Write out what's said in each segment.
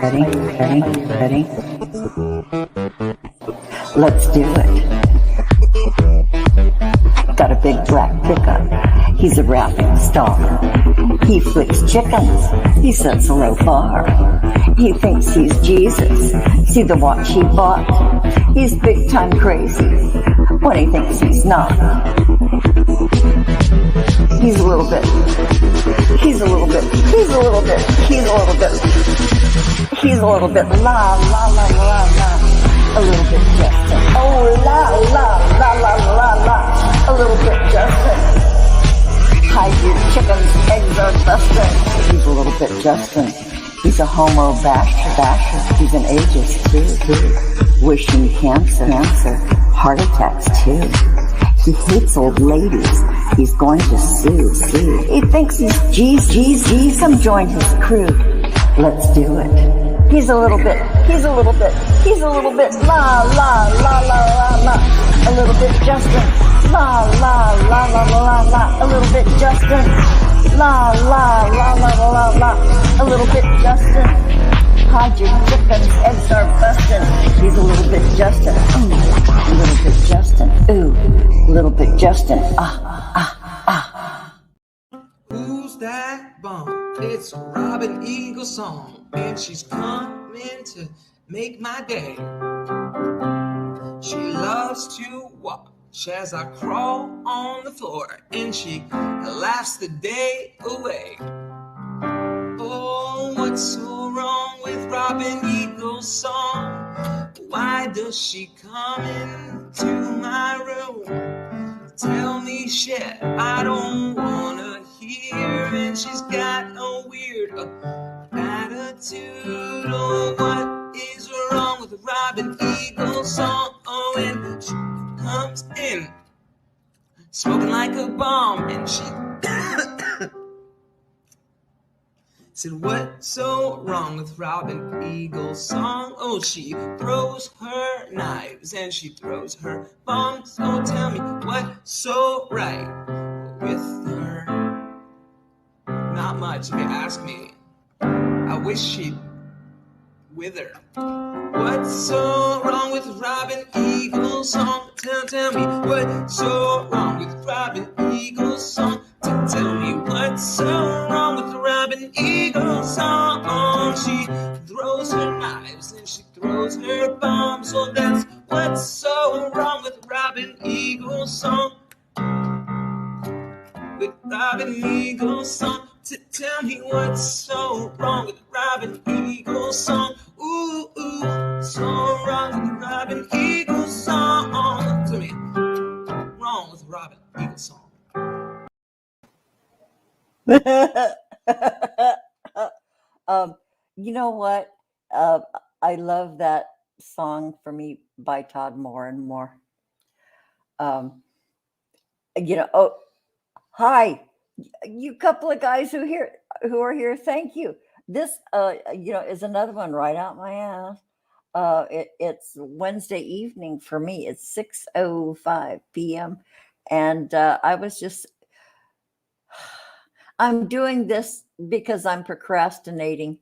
Ready? Ready? Ready? Let's do it. Got a big black pickup. He's a rapping star. He flips chickens. He sets a low bar. He thinks he's Jesus. See the watch he bought? He's big time crazy when he thinks he's not. He's a little bit. He's a little bit. He's a little bit. He's a little bit. He's a little bit. La la la la la. A little bit Justin. Oh la la la la la la. A little bit Justin. Hide your chickens, eggs are busting. He's a little bit Justin. He's a homo basher. He's an ageist too. Wishing cancer, heart attacks too. He hates old ladies. He's going to sue. He thinks he's Jesus. Come join his crew. Let's do it. He's a little bit. He's a little bit. He's a little bit. La la la la la la. A little bit Justin. La la la la la la la. A little bit Justin. La la la la la la la. A little bit Justin. Hide your chickens, eggs are busting. He's a little bit Justin. Ooh, a little bit Justin. Ooh, a little bit Justin. Who's that bum? It's Robin Eagle's song, and she's coming to make my day. She loves to watch as I crawl on the floor, and she laughs the day away. Oh, what's so wrong with Robin Eagle's song? Why does she come into my room? Tell me shit I don't wanna hear, and she's got a weird attitude. Oh, what is wrong with Robin Eagle's song? Oh, and she comes in smoking like a bomb, and she said, what's so wrong with Robin Eagle's song? Oh, she throws her knives and she throws her bombs. Oh, tell me what's so right with her? Not much, if you ask me. I wish she'd wither. What's so wrong with Robin Eagle's song? Tell me what's so wrong with Robin Eagle's song? Tell me what's so wrong with Robin Eagle's song? She throws her knives and she throws her bombs. Oh, that's what's so wrong with Robin Eagle's song. With Robin Eagle's song. Tell me what's so wrong with Robin Eagle's song. Ooh, ooh, so wrong with Robin Eagle's song. Tell me, wrong with Robin Eagle's song. You know what? I love that song for me by Todd more and more. Oh, hi, you couple of guys who are here. Thank you. This, is another one right out my ass. It's Wednesday evening for me. It's 6:05 p.m. And I'm doing this because I'm procrastinating.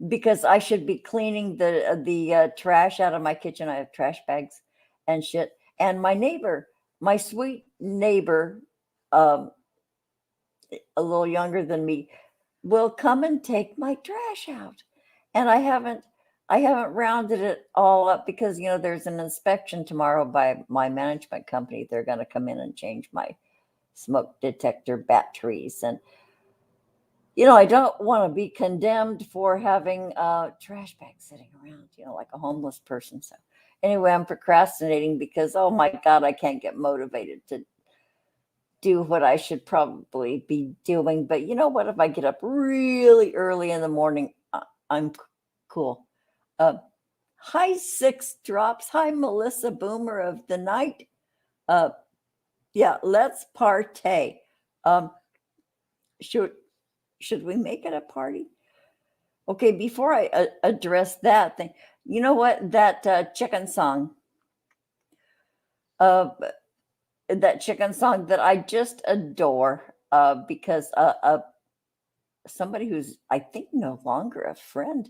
Because I should be cleaning the trash out of my kitchen. I have trash bags and shit. And my sweet neighbor, a little younger than me, will come and take my trash out. And I haven't rounded it all up because, there's an inspection tomorrow by my management company. They're going to come in and change my smoke detector batteries. And, I don't want to be condemned for having trash bags sitting around, like a homeless person. So anyway, I'm procrastinating because, oh my God, I can't get motivated to do what I should probably be doing. But you know what? If I get up really early in the morning, I'm cool. Hi, Six Drops. Hi, Melissa Boomer of the night. Yeah, let's partay. Should we make it a party? Okay, before I address that thing, you know what? That chicken song. That chicken song that I just adore because somebody who's, I think, no longer a friend,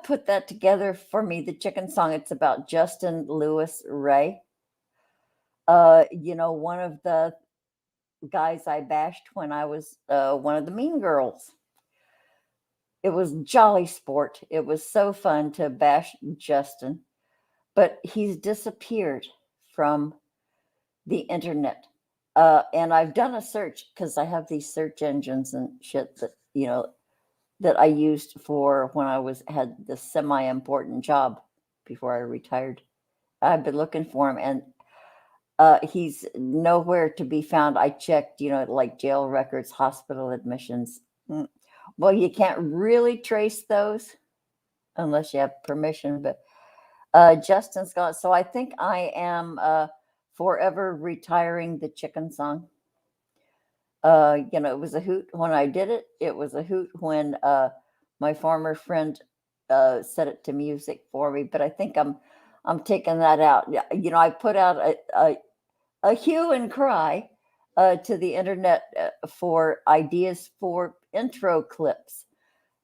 put that together for me. The chicken song. It's about Justin Lewis Ray. One of the guys I bashed when I was one of the mean girls. It was jolly sport. It was so fun to bash Justin, but he's disappeared from the internet. And I've done a search because I have these search engines and shit that I used for when I had this semi-important job before I retired. I've been looking for him, and he's nowhere to be found. I checked, like jail records, hospital admissions. Well, you can't really trace those unless you have permission, but Justin's gone. So I think I am forever retiring the chicken song. It was a hoot when I did it. It was a hoot when my former friend set it to music for me. But I think I'm taking that out. I put out a hue and cry to the internet for ideas for intro clips,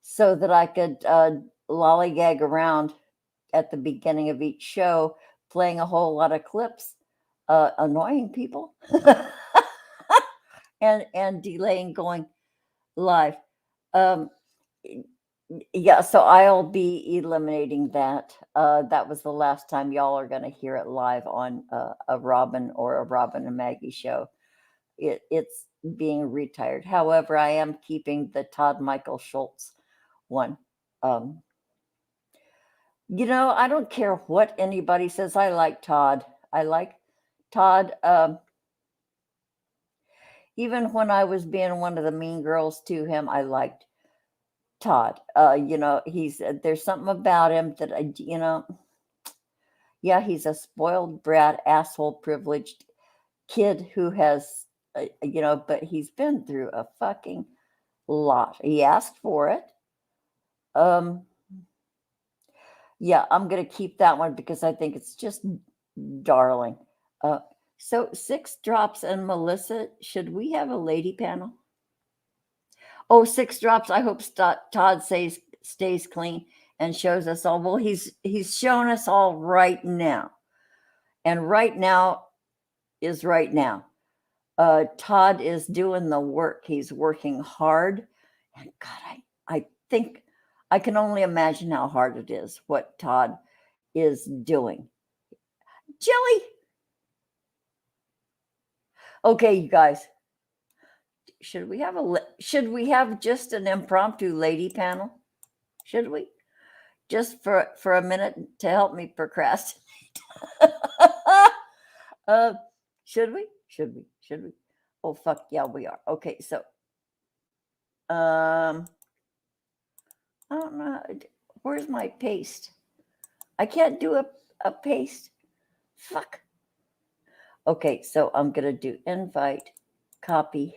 so that I could lollygag around at the beginning of each show, playing a whole lot of clips, annoying people, and delaying going live. Yeah, so I'll be eliminating that. That was the last time y'all are going to hear it live on a Robin or a Robin and Maggie show. It's being retired. However, I am keeping the Todd Michael Schultz one. I don't care what anybody says. I like Todd. I like Todd. Even when I was being one of the mean girls to him, I liked Todd. There's something about him that yeah, he's a spoiled brat, asshole, privileged kid who has, but he's been through a fucking lot. He asked for it. Yeah, I'm going to keep that one because I think it's just darling. So 6 drops and Melissa, should we have a lady panel? Oh, 6 drops. I hope Todd stays clean and shows us all. Well, he's shown us all right now. And right now is right now. Todd is doing the work. He's working hard. And God, I think I can only imagine how hard it is, what Todd is doing. Jilly. Okay, you guys. Should we have just an impromptu lady panel? Should we? Just for a minute to help me procrastinate. Should we? Oh fuck yeah, we are. Okay, so I don't know. Where's my paste? I can't do a paste. Fuck. Okay, so I'm gonna do invite, copy.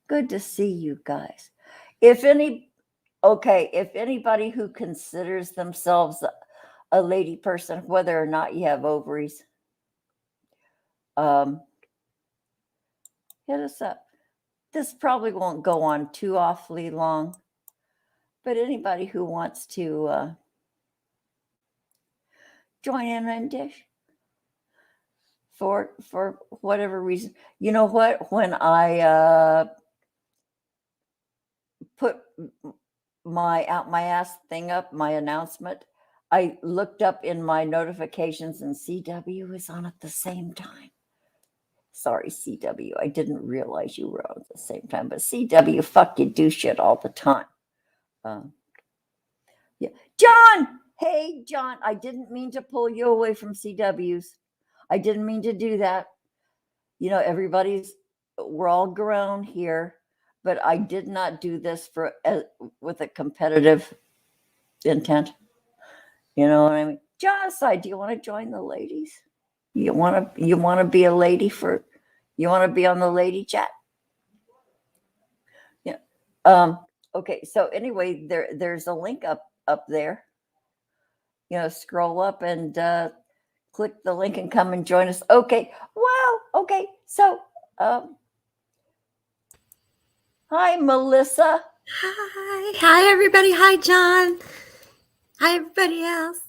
Good to see you guys. If anybody who considers themselves a lady person, whether or not you have ovaries, hit us up. This probably won't go on too awfully long, but anybody who wants to join in and dish for whatever reason. You know what? When I put my out my ass thing up, my announcement, I looked up in my notifications and CW is on at the same time. Sorry, CW. I didn't realize you were on at the same time, but CW, fuck, you do shit all the time. Yeah, John. Hey, John. I didn't mean to pull you away from CWs. I didn't mean to do that. We're all grown here, but I did not do this with a competitive intent. You know what I mean? John, do you want to join the ladies? You want to be a lady you want to be on the lady chat? Yeah. Okay. So anyway, there's a link up there. Scroll up and click the link and come and join us. Okay. Well, okay. So, hi, Melissa. Hi, everybody. Hi, John. Hi, everybody else.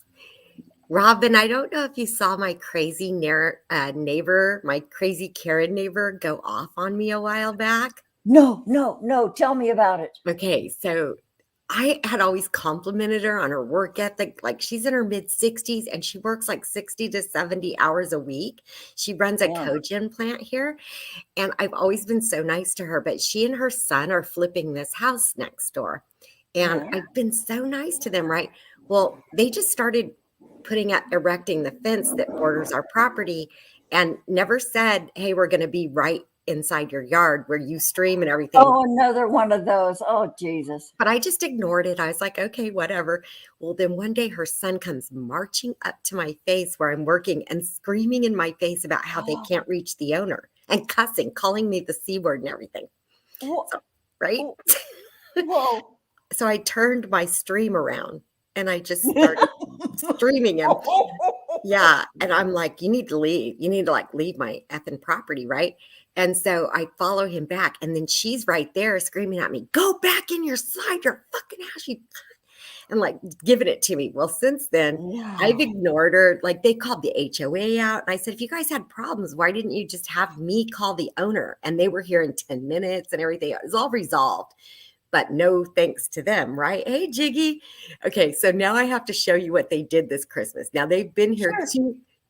Robin, I don't know if you saw my crazy neighbor, my crazy Karen neighbor, go off on me a while back. No. Tell me about it. Okay, so I had always complimented her on her work ethic. Like, she's in her mid 60s and she works like 60 to 70 hours a week. She runs a cogen plant here. And I've always been so nice to her, but she and her son are flipping this house next door. And I've been so nice to them, right? Well, they just started erecting the fence that borders our property and never said, hey, we're going to be right inside your yard where you stream and everything. Oh, another one of those. Oh, Jesus. But I just ignored it. I was like, okay, whatever. Well, then one day her son comes marching up to my face where I'm working and screaming in my face about how they can't reach the owner and cussing, calling me the C word and everything. So, right? Whoa. So I turned my stream around and I just started streaming him. Yeah. And I'm like, you need to leave. You need to like leave my effing property, right? And so I follow him back. And then she's right there screaming at me, go back in your slide, your fucking house, and like giving it to me. Well, since then, I've ignored her. Like, they called the HOA out. And I said, if you guys had problems, why didn't you just have me call the owner? And they were here in 10 minutes and everything. It was all resolved. But no thanks to them, right? Hey, Jiggy. Okay, so now I have to show you what they did this Christmas. Now, they've been here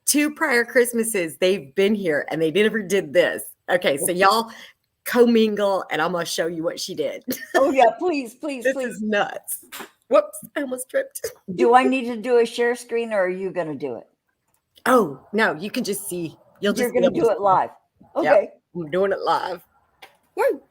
two prior Christmases. They've been here and they never did this. Okay, so y'all commingle and I'm going to show you what she did. Oh, yeah, please. This is nuts. Whoops, I almost tripped. Do I need to do a share screen or are you going to do it? Oh, no, you can just see. You're going to do it live. Okay. Yep, I'm doing it live. Woo.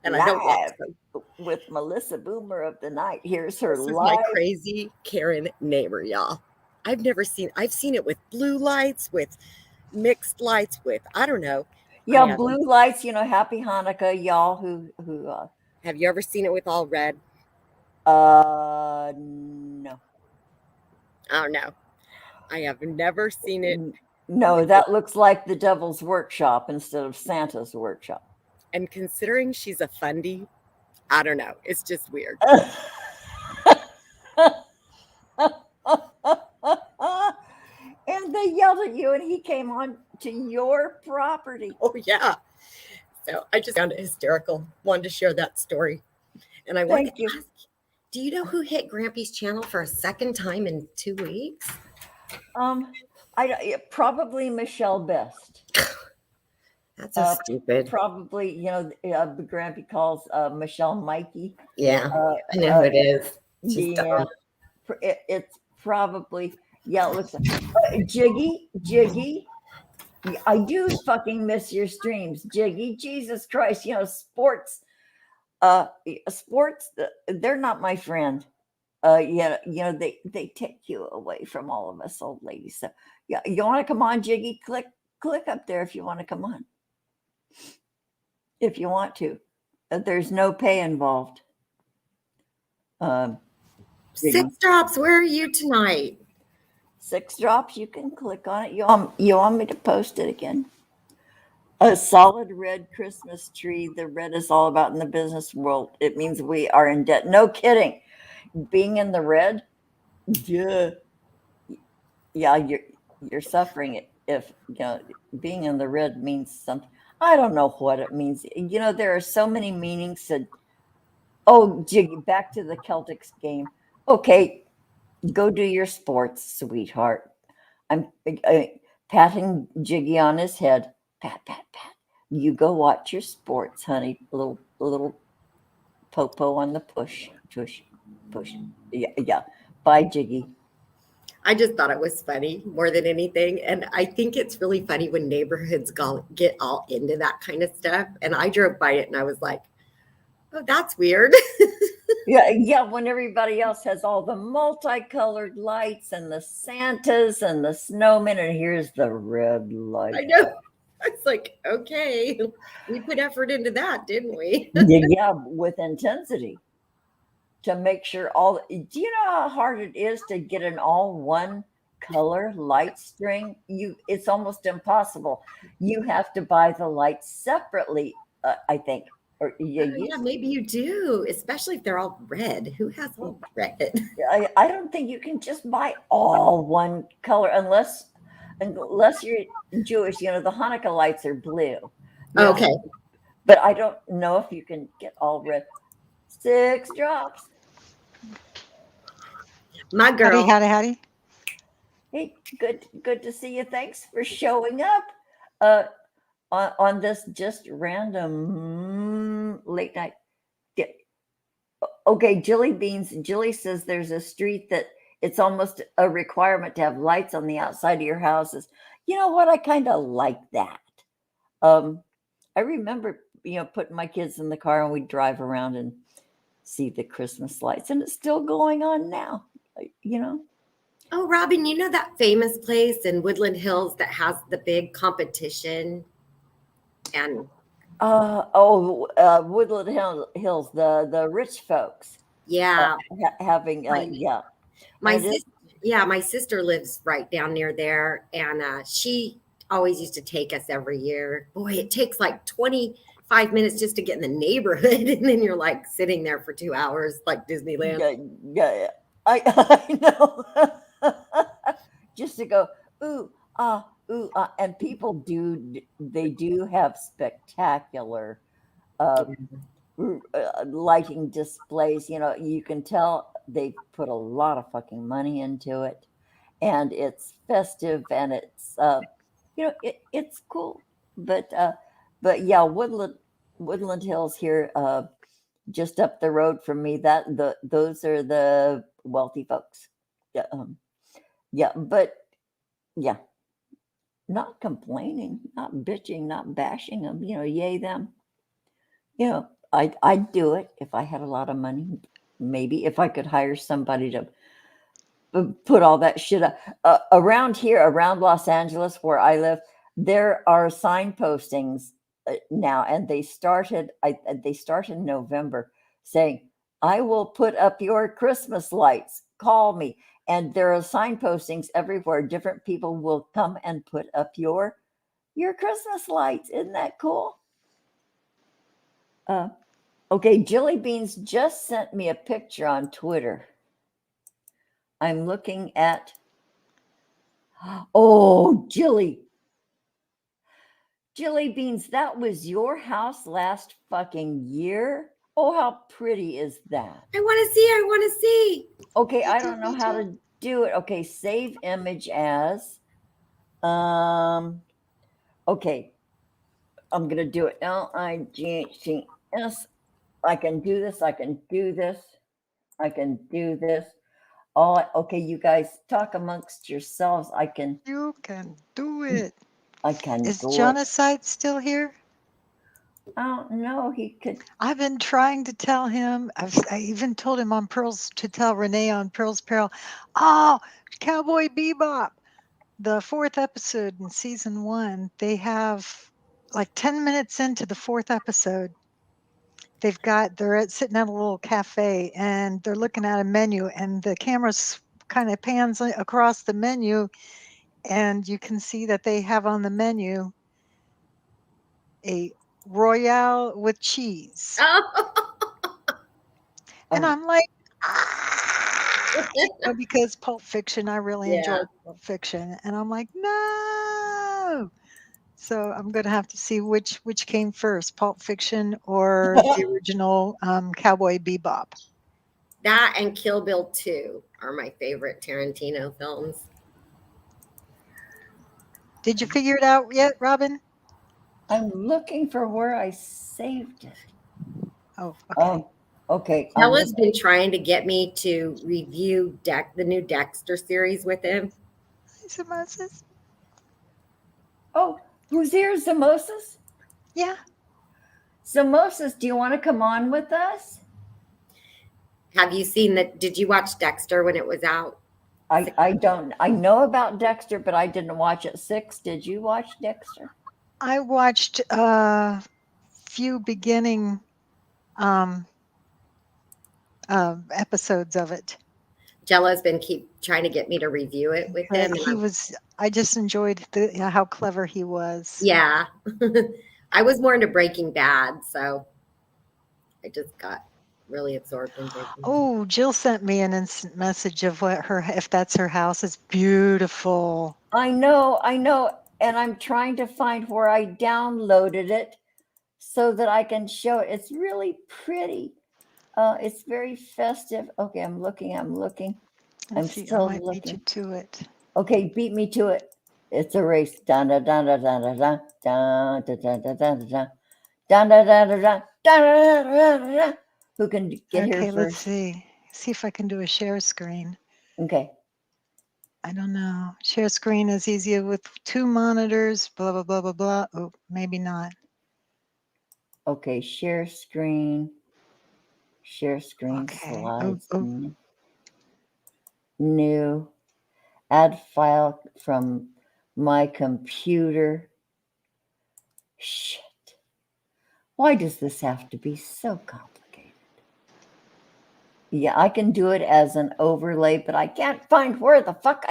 And live. I don't watch them. With Melissa Boomer of the Night. Here's her This live. is my crazy Karen neighbor, y'all. I've seen it with blue lights, with mixed lights, with, I don't know. Yeah, blue lights, happy Hanukkah, y'all who have you ever seen it with all red? No. Oh, no. I have never seen it. No, that looks like the Devil's Workshop instead of Santa's Workshop. And considering she's a fundy, I don't know. It's just weird. And they yelled at you and he came on to your property. Oh, yeah. So I just found it hysterical. Wanted to share that story. And I wanted to ask, do you know who hit Grampy's channel for a second time in 2 weeks? Probably Michelle Best. That's so stupid. Probably, Grampy calls Michelle Mikey. Yeah, I know who it is. It's probably, it looks like Jiggy. I do fucking miss your streams, Jiggy. Jesus Christ, sports, they're not my friend. They take you away from all of us old ladies. So, yeah, you want to come on, Jiggy? Click up there if you want to come on. If you want to, there's no pay involved. 6 drops. Where are you tonight? 6 drops. You can click on it. You want me to post it again? A solid red Christmas tree. The red is all about in the business world. It means we are in debt. No kidding. Being in the red, yeah, you're suffering it. If being in the red means something. I don't know what it means. There are so many meanings. Jiggy, back to the Celtics game. Okay, go do your sports, sweetheart. I'm patting Jiggy on his head. Pat. You go watch your sports, honey. Little popo on the push. Yeah. Bye, Jiggy. I just thought it was funny more than anything. And I think it's really funny when neighborhoods get all into that kind of stuff. And I drove by it and I was like, oh, that's weird. Yeah. When everybody else has all the multicolored lights and the Santas and the snowmen, and here's the red light. I know. It's like, okay, we put effort into that, didn't we? Yeah, with intensity. To make sure do you know how hard it is to get an all one color light string, it's almost impossible. You have to buy the lights separately, I think, or you Oh, yeah, used. maybe you do, especially if they're all red. Who has all red? I don't think you can just buy all one color unless you're Jewish. The Hanukkah lights are blue. You know, Okay, but I don't know if you can get all red. 6 drops. my Howdy, girl. howdy, howdy. Hey, good to see you. Thanks for showing up. Uh, on this just random late night. Yeah. Okay, Jilly Beans. Jilly says there's a street that it's almost a requirement to have lights on the outside of your houses. You know what? I kind of like that. Um, I remember, putting my kids in the car and we'd drive around and see the Christmas lights, and it's still going on now. You know. Oh, Robin, you know that famous place in Woodland Hills that has the big competition? And Woodland Hills, the rich folks yeah, having, my yeah, my and it is. sister, yeah, my sister lives right down near there, and she always used to take us every year. Boy, it takes like 25 minutes just to get in the neighborhood, and then you're like sitting there for 2 hours, like Disneyland. Yeah, yeah, I I know. Just to go, ooh, and people they do have spectacular uh, lighting displays. You can tell they put a lot of fucking money into it, and it's festive, and it's cool. But yeah, Woodland Hills here, just up the road from me. Those are the wealthy folks. Yeah, but yeah, not complaining, not bitching, not bashing them. Yay them. I'd do it if I had a lot of money. Maybe if I could hire somebody to put all that shit up. Around here, around Los Angeles, where I live, there are sign postings now, and they started. They start in November, saying, "I will put up your Christmas lights. Call me." And there are sign postings everywhere. Different people will come and put up your Christmas lights. Isn't that cool? Uh, okay, Jilly Beans just sent me a picture on Twitter. I'm looking at. Oh, Jilly Beans, that was your house last fucking year? Oh, how pretty is that? I want to see. I want to see. Okay, Me I too, don't know me how too. to do it. Okay, save image as. Um, okay, I'm gonna do it. LIGHTS. I can do this. I can do this. I can do this. Okay, you guys talk amongst yourselves. I can You can do it. Is do it. Genocide still here? I don't know. He could. I've been trying to tell him. I even told him on Pearl's to tell Renee on Pearl's Peril. Oh, Cowboy Bebop, the 4th episode in season 1. They have like 10 minutes into the 4th episode. Sitting at a little cafe and they're looking at a menu, and the camera kind of pans across the menu, and you can see that they have on the menu a Royale with cheese. And Oh, I'm like, because Pulp Fiction, I really Yeah. enjoyed Pulp Fiction. And I'm like, no. So I'm going to have to see which came first, Pulp Fiction or the original Cowboy Bebop. That and Kill Bill 2 are my favorite Tarantino films. Did you figure it out yet, Robin? I'm looking for where I saved it. Oh, okay. Okay. Bella's been trying to get me to review the new Dexter series with him. Lisa Moses? Oh, who's here? Samosas? Yeah. Samosas, do you want to come on with us? Have you seen that? Did you watch Dexter when it was out? I don't. I know about Dexter, but I didn't watch it. 6. Did you watch Dexter? I watched a few beginning episodes of it. Jello's been keep trying to get me to review it with him. But And he was, I just enjoyed how clever he was. yeah. I was more into Breaking Bad, so I just got really absorbed in Breaking Bad. Oh, Jill sent me an instant message of what her, if that's her house, it's beautiful. I know, and I'm trying to find where I downloaded it so that I can show it. It's really pretty. It's very festive. Okay, I'm looking. I'm Let's see, I still might beat you looking. to it. Okay, beat me to it. It's a race. Dun dun dun dun dun dun dun dun dun dun dun dun dun dun dun dun dun dun dun dun. Who can get here Okay, let's first? see. See if I can do a share screen. Okay. I don't know. Share screen is easier with 2 monitors, blah, blah, blah, blah, blah. Oh, maybe not. Okay, share screen. Share screen Okay. Oh, slides. New. Add file from my computer. Shit. Why does this have to be so complicated? Yeah, I can do it as an overlay, but I can't find where the fuck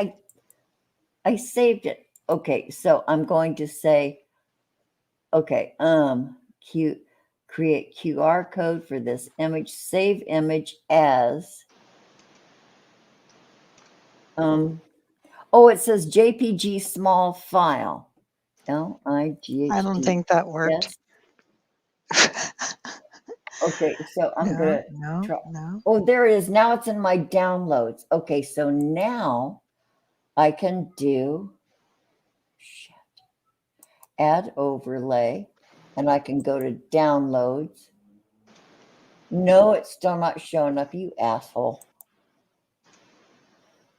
I saved it. Okay, so I'm going to say, okay, create QR code for this image, save image as, oh, it says JPG small file. L-I-G-H-T. I don't think that worked. Yes. Okay, so I'm No, gonna no, try. no. Oh, there it is. Now it's in my downloads. Okay, so now I can do shit, add overlay, and I can go to downloads. No, it's still not showing up, you asshole.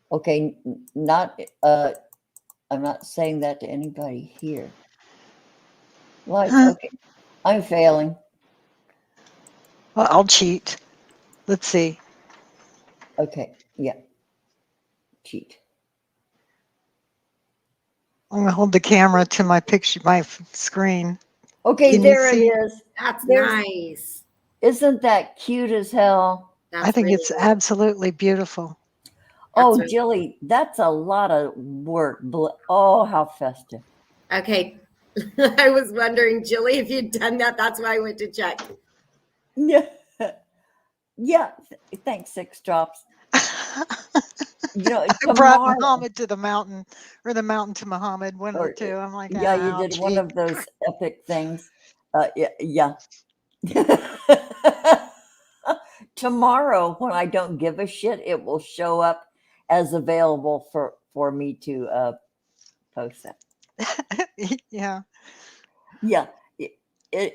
Okay, not I'm not saying that to anybody here. Like, okay, I'm failing. Well, I'll cheat. Let's see. Okay, yeah. Cheat. I'm gonna hold the camera to my picture, my screen. Okay, Can you there it see? is. That's There's, nice. isn't that cute as hell? I That's think really it's neat. absolutely beautiful. That's Oh, really Jilly, that's a lot of work. Oh, how festive. okay. I was wondering, Jilly, if you'd done that. That's why I went to check. Yeah. Yeah. Thanks, Six Drops. You know, I brought tomorrow, Muhammad to the mountain, or the mountain to Muhammad, one of the or two. I'm like, yeah, you I'll did one cheat. of those epic things. Yeah. Tomorrow, when I don't give a shit, it will show up as available for me to post that. Yeah. Yeah.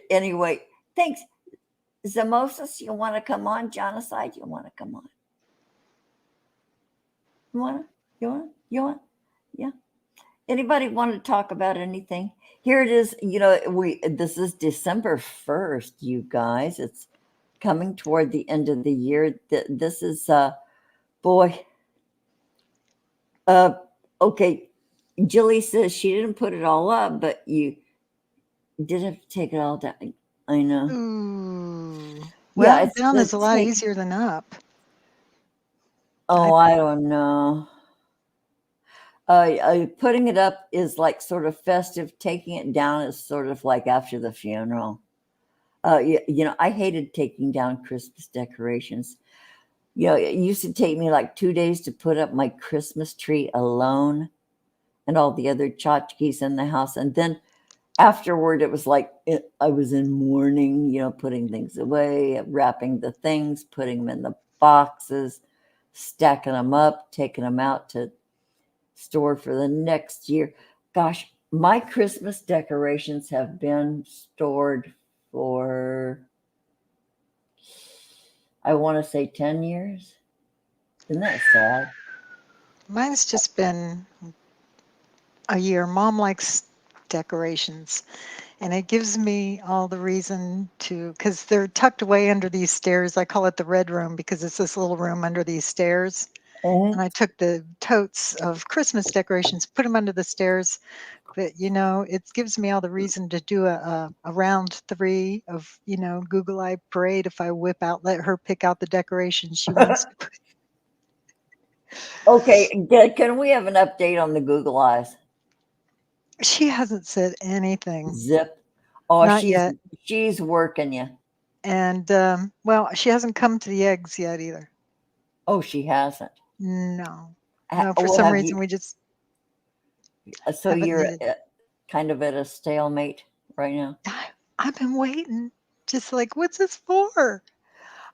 Anyway, thanks. Zamosis, you want to come on? Genocide, you want to come on? You want to? You want? Yeah. Anybody want to talk about anything? Here it is. You know, this is December 1st, you guys. It's coming toward the end of the year. This is boy. Okay. Jilly says she didn't put it all up, but you did have to take it all down. I know. Ooh. Yeah, Well, down is a lot take, easier than up. oh, I don't know. Putting it up is like sort of festive. Taking it down is sort of like after the funeral. You know, I hated taking down Christmas decorations. You know, it used to take me like 2 days to put up my Christmas tree alone and all the other tchotchkes in the house. And then afterward, it was like I was in mourning, you know, putting things away, wrapping the things, putting them in the boxes, stacking them up, taking them out to store for the next year. Gosh, my Christmas decorations have been stored for, I want to say 10 years. Isn't that sad? Mine's just been a year. Mom likes decorations, and it gives me all the reason to, because they're tucked away under these stairs. I call it the red room because it's this little room under these stairs. And I took the totes of Christmas decorations, put them under the stairs. But, you know, it gives me all the reason to do a round 3 of, you know, Google Eye Parade. If I whip out, let her pick out the decorations she wants to put. Okay, can we have an update on the Google Eyes? She hasn't said anything. Zip. Oh, Not yet. she's working you. And well, she hasn't come to the eggs yet either. Oh, she hasn't. No. No, for Well, some have reason you? we just So haven't you're needed. kind of at a stalemate right now. I've been waiting. Just like, what's this for?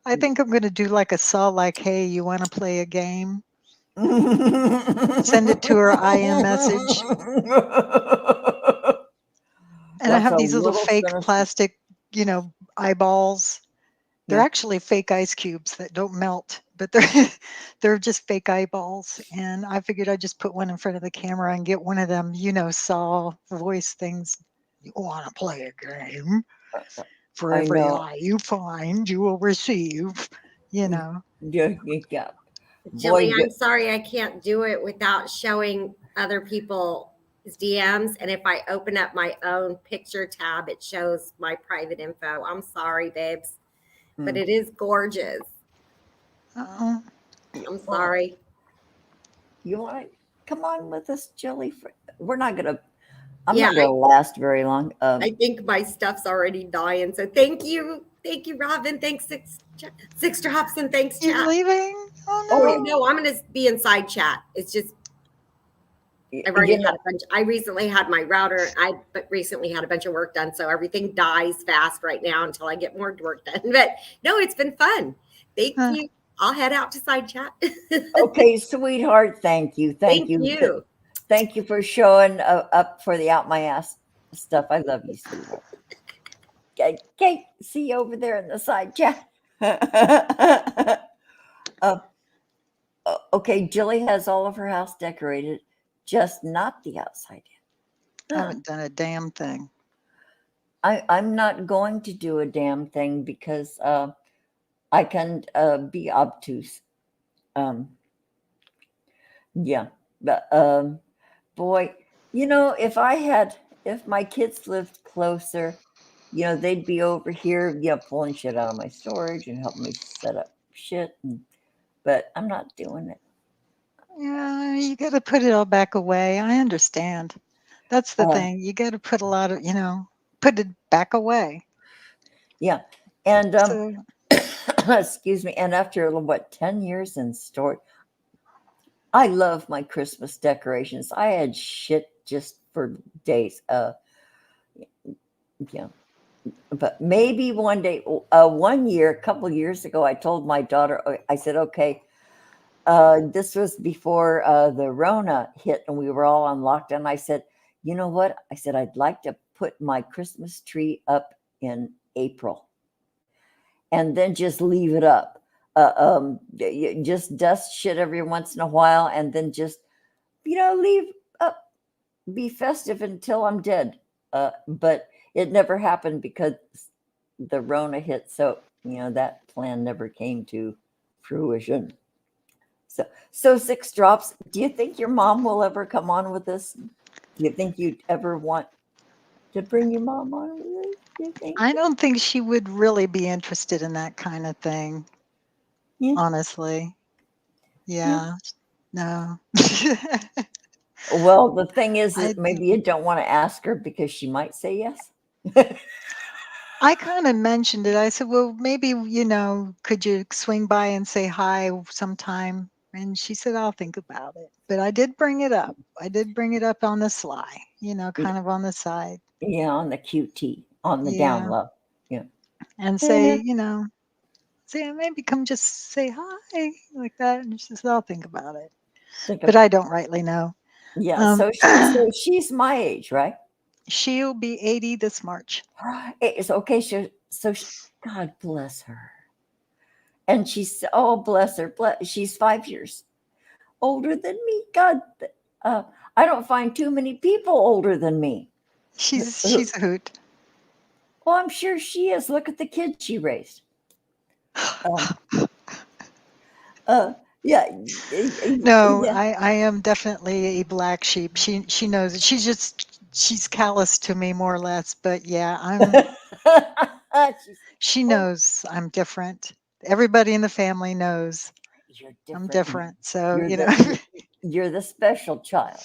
I think I'm going to do like a saw, like, hey, you want to play a game? Send it to her IM message. And I That's have a these little little fake sinister. plastic, eyeballs. They're Yeah. actually fake ice cubes that don't melt, but they're they're just fake eyeballs. And I figured I'd just put one in front of the camera and get one of them, saw voice things. You want to play a game? For I every know. eye you find, you will receive. Yeah. Jilly, Boy, I'm sorry I can't do it without showing other people's DMs. And if I open up my own picture tab, it shows my private info. I'm sorry, babes, but it is gorgeous. Uh-oh. I'm sorry. you want to come on with us, Jilly? We're not gonna. I'm Yeah, not gonna last very long. I think my stuff's already dying. So thank you. Thank you, Robin. Thanks, Six Drops, and thanks, You're chat. leaving? Oh Oh, no. no, I'm going to be inside chat. It's just, I've you already know, had a bunch. I recently had my router. But recently had a bunch of work done. So everything dies fast right now until I get more work done. But no, it's been fun. Thank Huh. you. I'll head out to side chat. okay, sweetheart. Thank you. Thank you. Thank you for showing up for the out my ass stuff. I love you, sweetheart. Okay, see you over there in the side chat. Okay, Jilly has all of her house decorated, just not the outside. I haven't done a damn thing. I'm not going to do a damn thing because I can be obtuse. Yeah, but boy, if my kids lived closer, they'd be over here, pulling shit out of my storage and helping me set up shit. But I'm not doing it. Yeah, you got to put it all back away. I understand. That's the thing. You got to put a lot of, put it back away. Yeah, and So excuse me. And after 10 years in storage, I love my Christmas decorations. I had shit just for days. Yeah. But maybe one day, one year, a couple years ago, I told my daughter, I said, okay, this was before the Rona hit and we were all on lockdown. I said, you know what? I said, I'd like to put my Christmas tree up in April and then just leave it up. Just dust shit every once in a while and then just, leave up, be festive until I'm dead. But it never happened because the Rona hit. So, that plan never came to fruition. So Six Drops, do you think your mom will ever come on with this? Do you think you'd ever want to bring your mom on with this? Do you think? I don't think she would really be interested in that kind of thing. Yeah. Honestly. Yeah. No. Well, the thing is I that maybe you don't want to ask her because she might say yes. I kind of mentioned it. I said, well, maybe, could you swing by and say hi sometime? And she said, I'll think about it. But I did bring it up. I did bring it up on the sly, kind of on the side. Yeah, on the QT, on the down Yeah. low. Yeah. And say, say, maybe come just say hi like that. And she says, I'll think about it. But I don't rightly know. Yeah. So she's my age, right? She'll be 80 this March. It's okay. God bless her. And she's, oh, bless her. She's 5 years older than me. God, I don't find too many people older than me. She's a hoot. Well, I'm sure she is. Look at the kids she raised. Yeah. No, Yeah. I am definitely a black sheep. She knows it. She's callous to me more or less, but yeah, she knows I'm different. Everybody in the family knows. You're I'm different. different. So, You're you the know, you're the special child.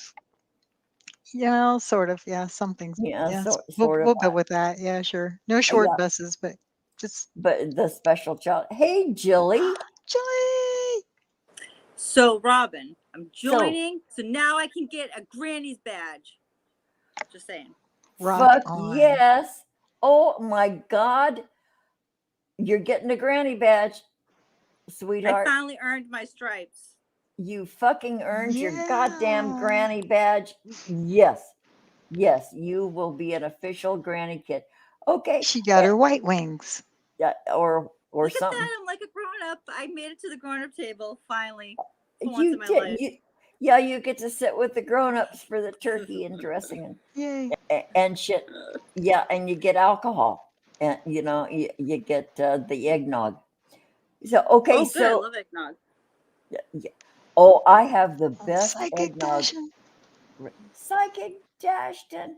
yeah, sort of. Yeah, some things. Yeah, Yeah, sort of. we'll go with that. Yeah, sure. No Yeah, short buses, but just but the special child. Hey, Jilly. Joy. So, Robin, I'm So joining, so now I can get a granny's badge. Just saying. Rock fuck on. yes. Oh my God. You're getting a granny badge, I sweetheart. finally earned my stripes. You fucking earned your goddamn Yeah. granny badge. Yes. Yes, you will be an official granny kid. Okay. She got her white wings. Yeah, or Look at something. that. I'm like a grown up. I made it to the grown up table, finally, for once in You my get life. yeah, you get to sit with the grown-ups for the turkey and dressing Yay. and shit. Yeah, and you get alcohol. And you get the eggnog. So okay, Oh, good. I so love eggnog. yeah. Oh, I have the On best psychic eggnog. passion. Psychic Dashton.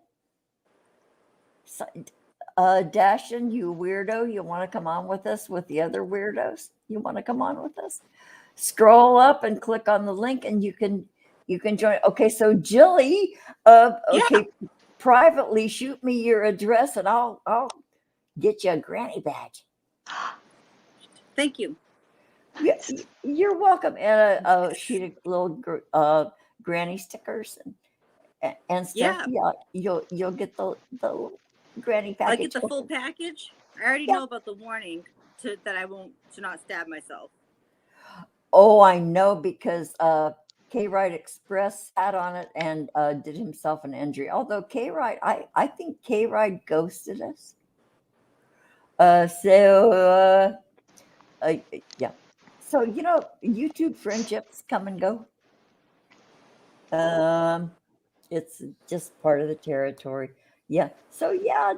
Dashton, you weirdo, you want to come on with us with the other weirdos? You want to come on with us? Scroll up and click on the link, and you can join. Okay, so Jilly, Yeah. okay, privately shoot me your address, and I'll get you a granny badge. Thank you. Yeah, you're welcome, and a sheet of little granny stickers and stuff. Yeah. Yeah, you'll get the granny I get package. the full package. I already Yeah. know about the warning that I won't to not stab myself. Oh, I know because K Ride Express sat on it and did himself an injury. Although K Ride, I think K Ride ghosted us. Yeah. So YouTube friendships come and go. It's just part of the territory. Yeah. So yeah,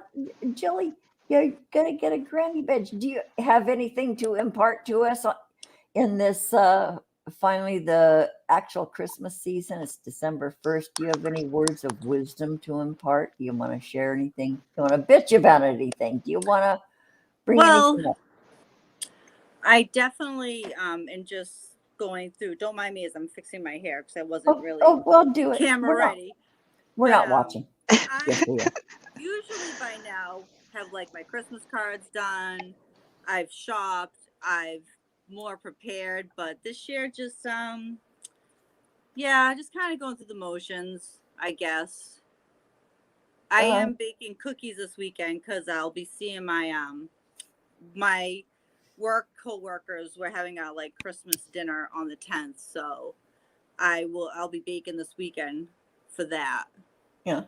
Jilly, you're gonna get a granny badge. Do you have anything to impart to us in this finally the actual Christmas season? It's December 1st. Do you have any words of wisdom to impart? Do you want to share anything? Do you want to bitch about anything? Do you want to bring Well, anything up? I definitely and just going through. Don't mind me as I'm fixing my hair because I wasn't really Oh, well, do it. camera ready. We're But not watching. Yes, I we are. usually by now have like my Christmas cards done. I've shopped. I've more prepared, but this year just yeah, just kind of going through the motions, I guess. I Uh, am baking cookies this weekend because I'll be seeing my work coworkers. We're having a like Christmas dinner on the 10th, so I'll be baking this weekend for that. yeah.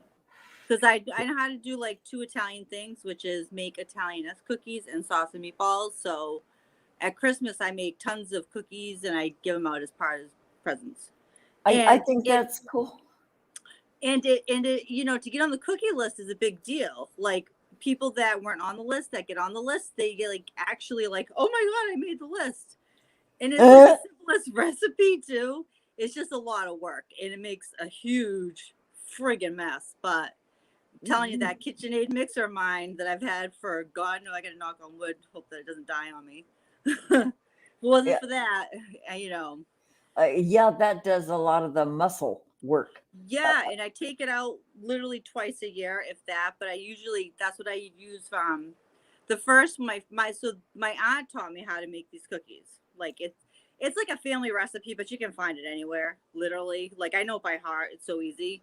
Because I know how to do like 2 Italian things, which is make Italian cookies and sauce and meatballs. So at Christmas I make tons of cookies and I give them out as part of presents. I And think that's cool. it to get on the cookie list is a big deal. Like people that weren't on the list that get on the list, they get like actually like, oh my god, I made the list. And it's like the simplest recipe too. It's just a lot of work and it makes a huge friggin' mess. But I'm telling you, that KitchenAid mixer of mine that I've had for God knows, I gotta knock on wood, hope that it doesn't die on me. If it wasn't for that, yeah, that does a lot of the muscle work. yeah, and I take it out literally twice a year, if that. But I usually that's what I use. The first my aunt taught me how to make these cookies. Like it's like a family recipe, but you can find it anywhere, literally. Like I know it by heart. It's so easy.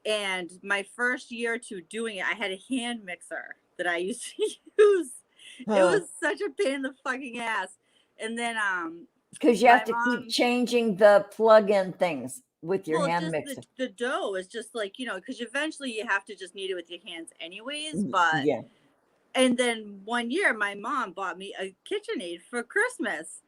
And my first year or two doing it, I had a hand mixer that I used to use. It was such a pain in the fucking ass. And then because you my have to keep mom changing the plug-in things with your well, hand just mixer. the dough is just like, because eventually you have to just knead it with your hands anyways. But Yeah. and then one year my mom bought me a KitchenAid for Christmas.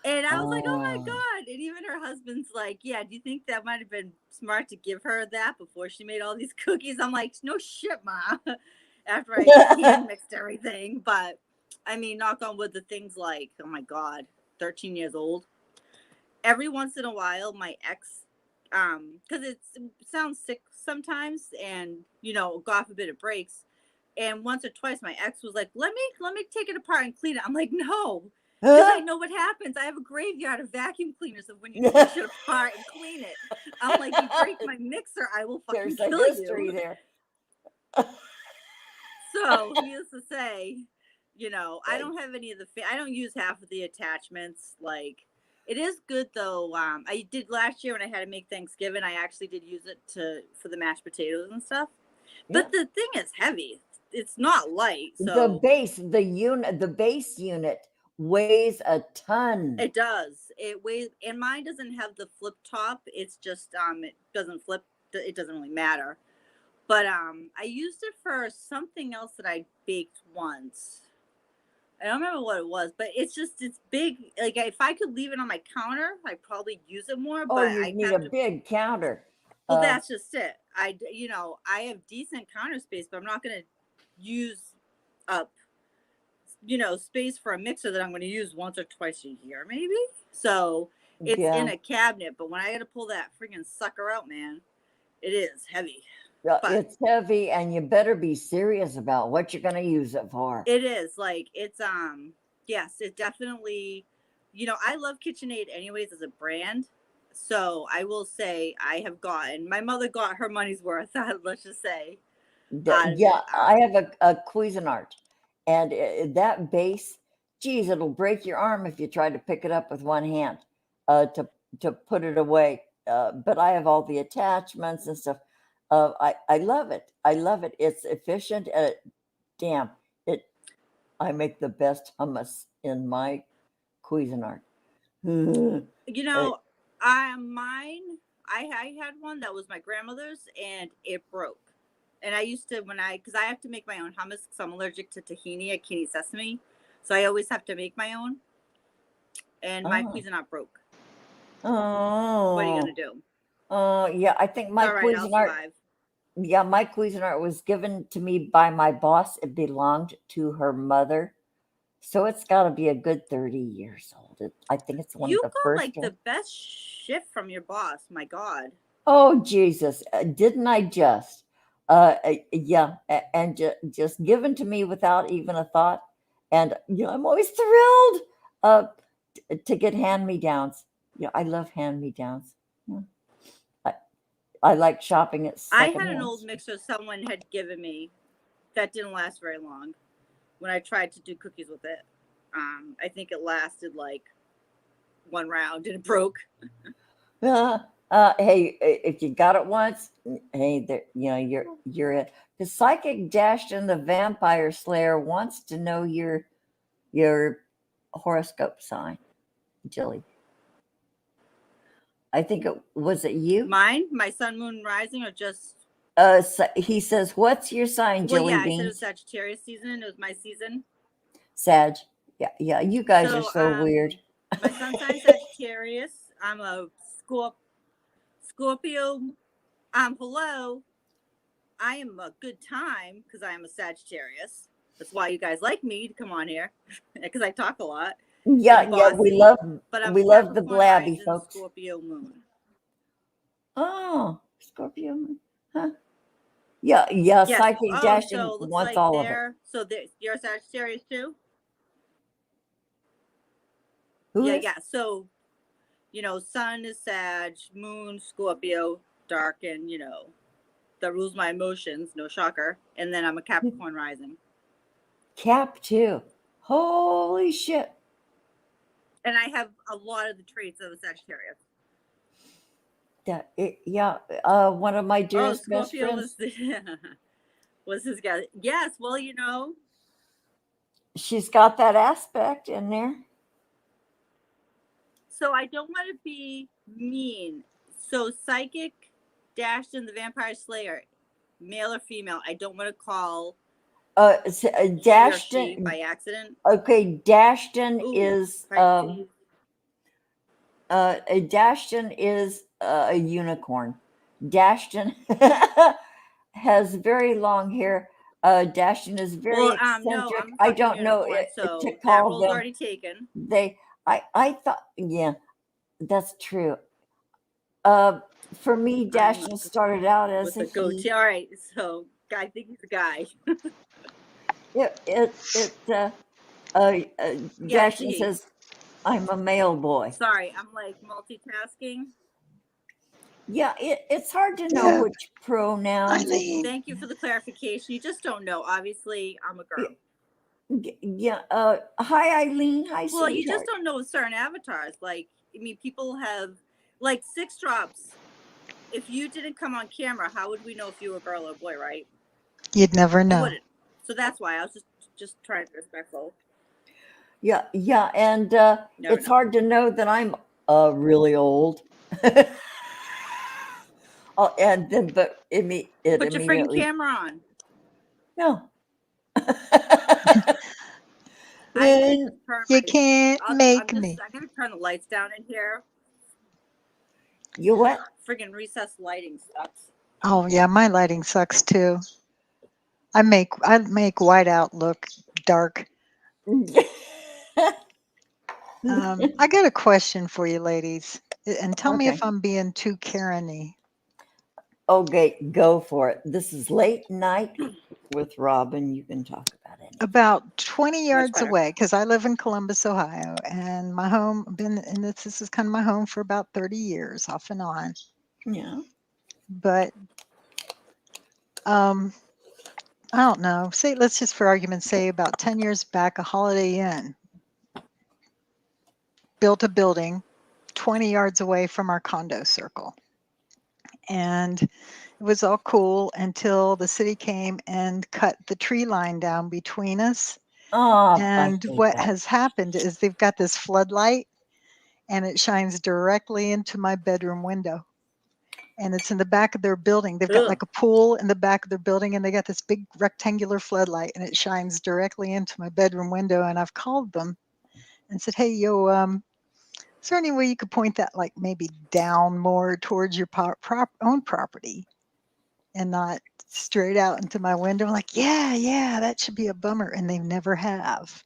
And I was like, oh my God. And even her husband's like, yeah, do you think that might have been smart to give her that before she made all these cookies? I'm like, no shit, Ma. After I hand mixed everything. But I mean, knock on wood, the things like, oh my God, 13 years old. Every once in a while, my ex, because it sounds sick sometimes, and God forbid it breaks. And once or twice, my ex was like, "Let me take it apart and clean it." I'm like, "No, Because I know what happens. I have a graveyard of vacuum cleaners of when you push it apart and clean it. I'm like, you break my mixer, I will fucking There's a kill history you. there. So, needless to say, I don't have any of I don't use half of the attachments. Like, it is good though. I did last year when I had to make Thanksgiving. I actually did use it for the mashed potatoes and stuff. But the thing is heavy. It's not light. So the base unit weighs a ton. it does. It weighs, and mine doesn't have the flip top. It's just it doesn't flip. It doesn't really matter. But I used it for something else that I baked once. I don't remember what it was, but it's big. Like, if I could leave it on my counter, I'd probably use it more. Oh, But you I need have a to. big counter. Well, that's just it. I have decent counter space, but I'm not going to use up, space for a mixer that I'm going to use once or twice a year, maybe. So it's in a cabinet, but when I got to pull that freaking sucker out, man, it is heavy. But But it's heavy, and you better be serious about what you're going to use it for. it is like it's yes, it definitely. I love KitchenAid anyways as a brand. So I will say my mother got her money's worth. Let's just say. I have a Cuisinart, and that base, geez, it'll break your arm if you try to pick it up with one hand to put it away. But I have all the attachments and stuff. I love it. I love it. It's efficient. Damn it! I make the best hummus in my Cuisinart. I had one that was my grandmother's and it broke. And I used to, because I have to make my own hummus because I'm allergic to tahini. I can't eat sesame. So I always have to make my own. And my Cuisinart broke. Oh. What are you going to do? Yeah, I think my Cuisinart. Yeah, my Cuisinart was given to me by my boss. It belonged to her mother. So it's got to be a good 30 years old. I think it's one of the first. You got the best shift from your boss. My God. Oh, Jesus. Didn't I just? Yeah. And just given to me without even a thought. And, I'm always thrilled to get hand-me-downs. I love hand-me-downs. Yeah. I like shopping at secondhand. I had an old mixer someone had given me that didn't last very long when I tried to do cookies with it. I think it lasted like one round and it broke. Hey, if you got it once, hey, you're it. The psychic Dashton the Vampire Slayer wants to know your horoscope sign, Jilly. I think it you? Mine, my sun, moon, rising, or just? So he says, "What's your sign, Jilly Well, yeah, Beans?" I said it was Sagittarius season. It was my season. Sag. Yeah. You guys are so weird. My sun sign Sagittarius. I'm a Scorpio. Hello. I am a good time because I am a Sagittarius. That's why you guys like me to come on here because I talk a lot. Yeah, we love the blabby folks. Scorpio moon. Oh, Scorpio moon, huh? Yeah. Yes. Psychic Dashing wants all of it. So you're a Sagittarius too? Who is? Yeah. So, sun is Sag, moon Scorpio, dark, and that rules my emotions. No shocker. And then I'm a Capricorn rising. Cap too. Holy shit. And I have a lot of the traits of a Sagittarius. One of my dearest best friends. Was his guy. Yes, well, she's got that aspect in there. So I don't want to be mean. So psychic, Dashton the Vampire Slayer, male or female, I don't want to call Dashton by accident. Okay, Dashton is Dashton is a unicorn. Dashton has very long hair. Dashton is very eccentric. No, I don't know so to that call role's them. already taken. I thought, yeah, that's true. For me, Dashton started out as a goatee. All right, so I think he's a guy. Dashton says I'm a male boy. Sorry, I'm like multitasking. Yeah, it's hard to know Yeah, which pronouns. Eileen. Thank you for the clarification. You just don't know. Obviously, I'm a girl. Yeah. Hi, Eileen. Hi, Well, you just sweetheart. don't know certain avatars. Like, I mean, people have like Six Drops. If you didn't come on camera, how would we know if you were a girl or a boy, right? You'd never You know. wouldn't. So that's why I was just trying to be respectful. Yeah, and Never it's know. hard to know that I'm really old. Oh, and then, but it Put your freaking immediately camera on. no. I need And to turn You my. can't make me. I gotta turn the lights down in here. you what? Friggin' recessed lighting sucks. Oh yeah, my lighting sucks too. I make whiteout look dark. I got a question for you, ladies, and tell me Okay. if I'm being too Karen-y. Okay, go for it. This is late night with Robin. You can talk about anything. About 20 Much yards better. away, because I live in Columbus, Ohio, and my home been in this is kind of my home for about 30 years, off and on. Yeah. But I don't know. Say, let's just for argument's say, about 10 years back, a Holiday Inn built a building 20 yards away from our condo circle. And it was all cool until the city came and cut the tree line down between us. Oh, And I hate what that. has happened is they've got this floodlight and it shines directly into my bedroom window. And it's in the back of their building. They've got Ugh. like a pool in the back of their building, and they got this big rectangular floodlight, and it shines directly into my bedroom window. And I've called them and said, "Hey, yo, is there any way you could point that like maybe down more towards your own property and not straight out into my window?" Like, yeah, that should be a bummer. And they never have.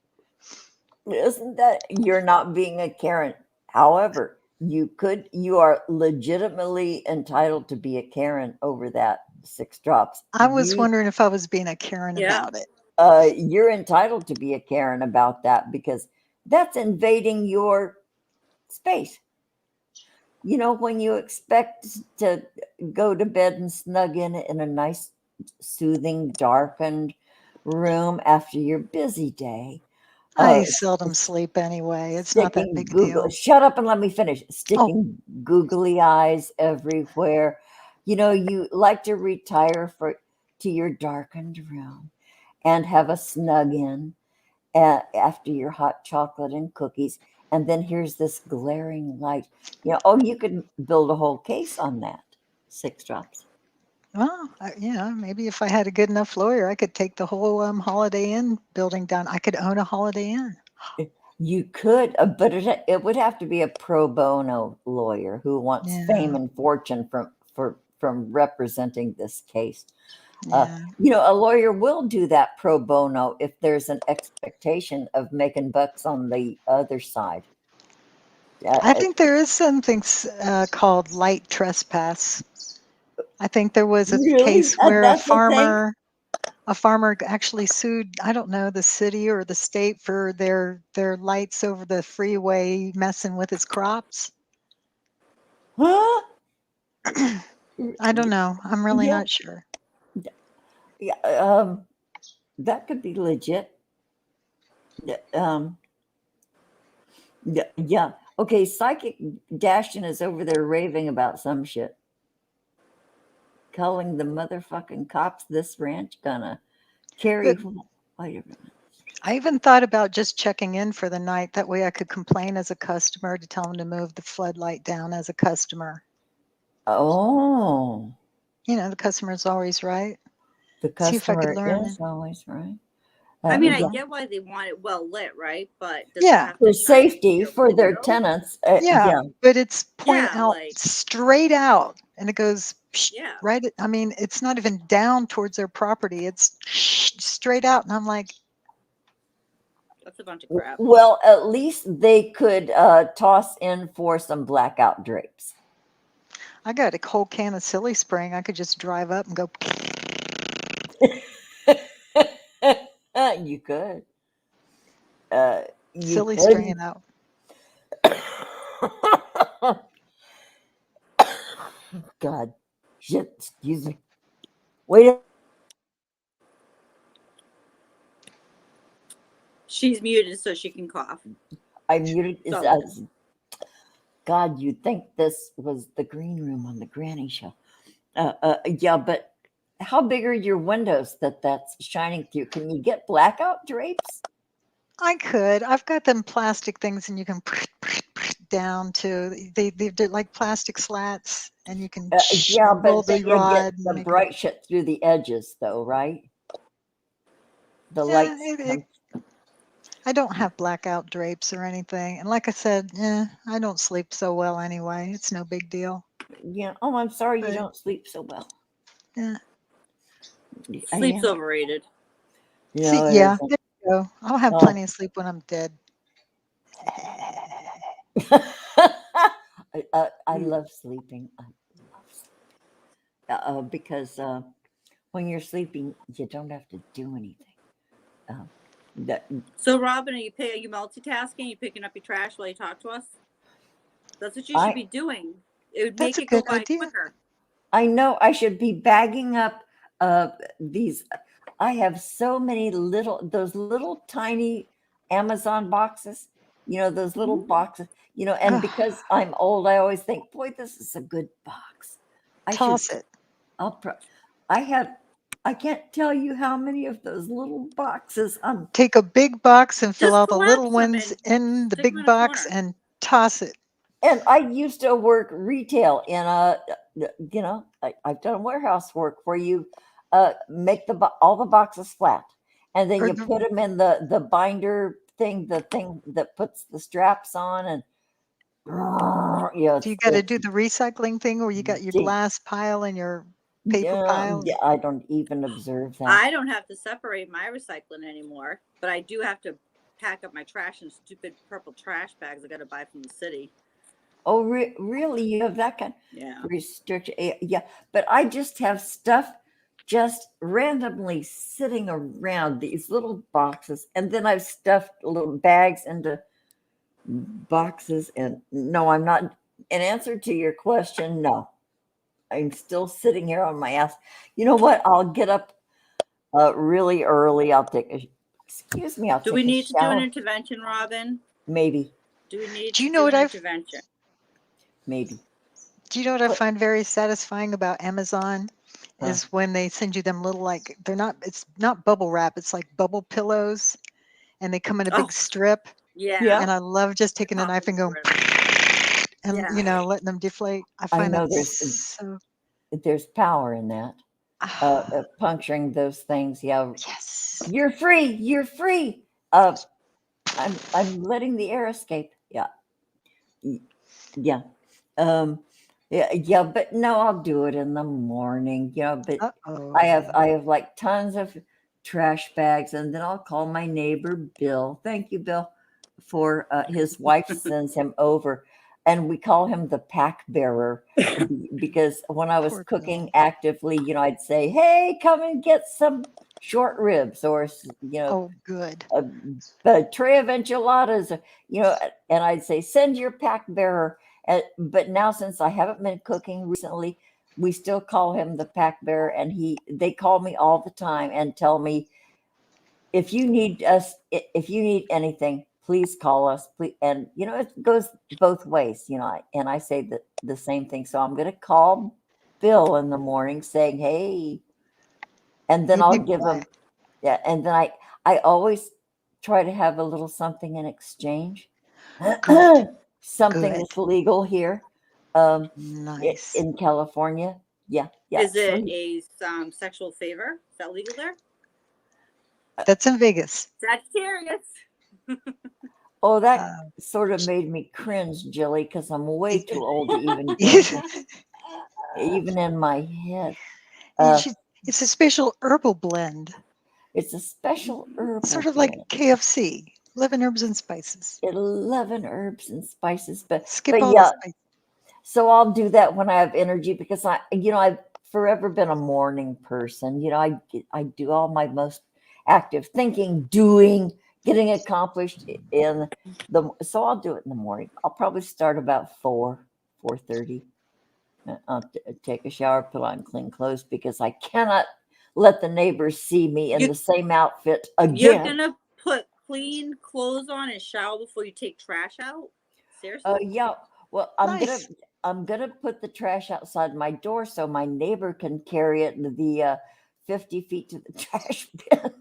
Isn't that you're not being a Karen? However, you are legitimately entitled to be a Karen over that 6 drops. I was wondering if I was being a Karen Yeah. about it. You're entitled to be a Karen about that because that's invading your space. You know, when you expect to go to bed and snug in a nice, soothing, darkened room after your busy day, I seldom sleep anyway. It's not that big a deal. Shut up and let me finish. Sticking googly eyes everywhere. You know, you like to retire to your darkened room and have a snug in after your hot chocolate and cookies. And then here's this glaring light. You know, you could build a whole case on that. 6 drops. Well, maybe if I had a good enough lawyer, I could take the whole Holiday Inn building down. I could own a Holiday Inn. You could, but it would have to be a pro bono lawyer who wants fame and fortune from representing this case. You know, a lawyer will do that pro bono if there's an expectation of making bucks on the other side. I think there is something called light trespass. I think there was a Really? case where That's a farmer actually sued, I don't know, the city or the state for their lights over the freeway messing with his crops. Huh? I don't know. I'm really not sure. Yeah, that could be legit. Yeah. Okay, Psychic Dashton is over there raving about some shit. Calling the motherfucking cops this ranch gonna carry. Wait a minute. I even thought about just checking in for the night. That way I could complain as a customer to tell them to move the floodlight down as a customer. Oh. You know, the customer's always right. The See if I could customer learn is it. always right. I mean, I get why they want it well lit, right? But does it have For to shine into safety your for their window? tenants. Yeah, but it's point Yeah, out like- straight out, and it goes Yeah. right. I mean, it's not even down towards their property. It's straight out, and I'm like, That's a bunch of crap. Well, at least they could toss in for some blackout drapes. I got a whole can of silly spring. I could just drive up and go. You could. Silly spraying out. God. Shit, excuse me. Wait a She's muted so she can cough. I muted. Is Sorry. God, you'd think this was the green room on the Granny Show. Yeah, but how big are your windows that's shining through? Can you get blackout drapes? I could. I've got them plastic things, and you can down to they're like plastic slats, and you can Yeah, roll but the then you get rod and the make them. bright shit through the edges, though, right? The Yeah, lights come. I don't have blackout drapes or anything, and like I said, I don't sleep so well anyway. It's no big deal. Yeah. Oh, I'm sorry you But don't sleep so well. yeah, Sleep's Yeah. overrated. No, it yeah, isn't. there you go. I'll have Oh. plenty of sleep when I'm dead. I love sleeping. I love sleeping. Because when you're sleeping, you don't have to do anything. That So, Robin, are you multitasking? You picking up your trash while you talk to us? That's what you should be doing. It would That's make a it go good by idea. quicker. I know I should be bagging up these. I have so many those little tiny Amazon boxes, those little boxes, and because I'm old, I always think, boy, this is a good box. I should, Toss it. I can't tell you how many of those little boxes. Take a big box and fill Just all the little collapse them ones and in the stick them big in a box corner. and toss it. And I used to work retail in I've done warehouse work where you make all the boxes flat, and then Or you put them in the binder thing, the thing that puts the straps on, and do you got to do the recycling thing where you got your deep. glass pile and your paper pile? Yeah, I don't even observe that. I don't have to separate my recycling anymore, but I do have to pack up my trash in stupid purple trash bags I got to buy from the city. Oh, really? You have that kind Yeah. of restriction? Yeah, but I just have stuff just randomly sitting around these little boxes, and then I've stuffed little bags into boxes. And no, I'm not. In answer to your question, no, I'm still sitting here on my ass. You know what? I'll get up really early. Excuse me. I'll Do take we a need to do an shower. intervention, Robin? Maybe. Do we need Do you to know do what an I've intervention? Maybe. Do you know what I But find very satisfying about Amazon huh. is when they send you them little it's not bubble wrap, it's like bubble pillows, and they come in a big strip. Yeah. Yeah. And I love just taking a knife and going and Yeah. letting them deflate. I I find know that so there's power in that. Puncturing those things. Yeah. yes. You're free. You're free. I'm letting the air escape. Yeah. Yeah. Yeah, but no, I'll do it in the morning. But I have like tons of trash bags, and then I'll call my neighbor Bill. Thank you, Bill, for his wife sends him over, and we call him the pack bearer because when I was Poor cooking Bill. actively, I'd say, "Hey, come and get some short ribs," or Oh, good. a tray of enchiladas, and I'd say, "Send your pack bearer." But now, since I haven't been cooking recently, we still call him the pack bearer, and they call me all the time and tell me, if you need anything, please call us, please. And it goes both ways, and I say the same thing. So I'm going to call Bill in the morning saying, "Hey," and then You I'll big give boy. him, yeah, and then I always try to have a little something in exchange. Good. Something Good. that's legal here, um, Nice. in California. Yeah. Is So it a sexual favor? Is that legal there? That's in Vegas. Sagittarius. that Uh, sort of made me cringe, Jilly, because I'm way too old to even it's even in my head. a special herbal blend. It's a special Sort herbal of like blend. KFC, 11 herbs and spices. 11 herbs and spices, but Skip all the yeah. spices. So I'll do that when I have energy, because I've forever been a morning person. I do all my most active thinking, doing, getting accomplished in so I'll do it in the morning. I'll probably start about 4:30. I'll take a shower, put on clean clothes because I cannot let the neighbors see me in the same outfit You're again. gonna put clean clothes on and shower before you take trash out? Seriously? Yeah. Well, Nice. I'm gonna put the trash outside my door so my neighbor can carry it the 50 feet to the trash bin.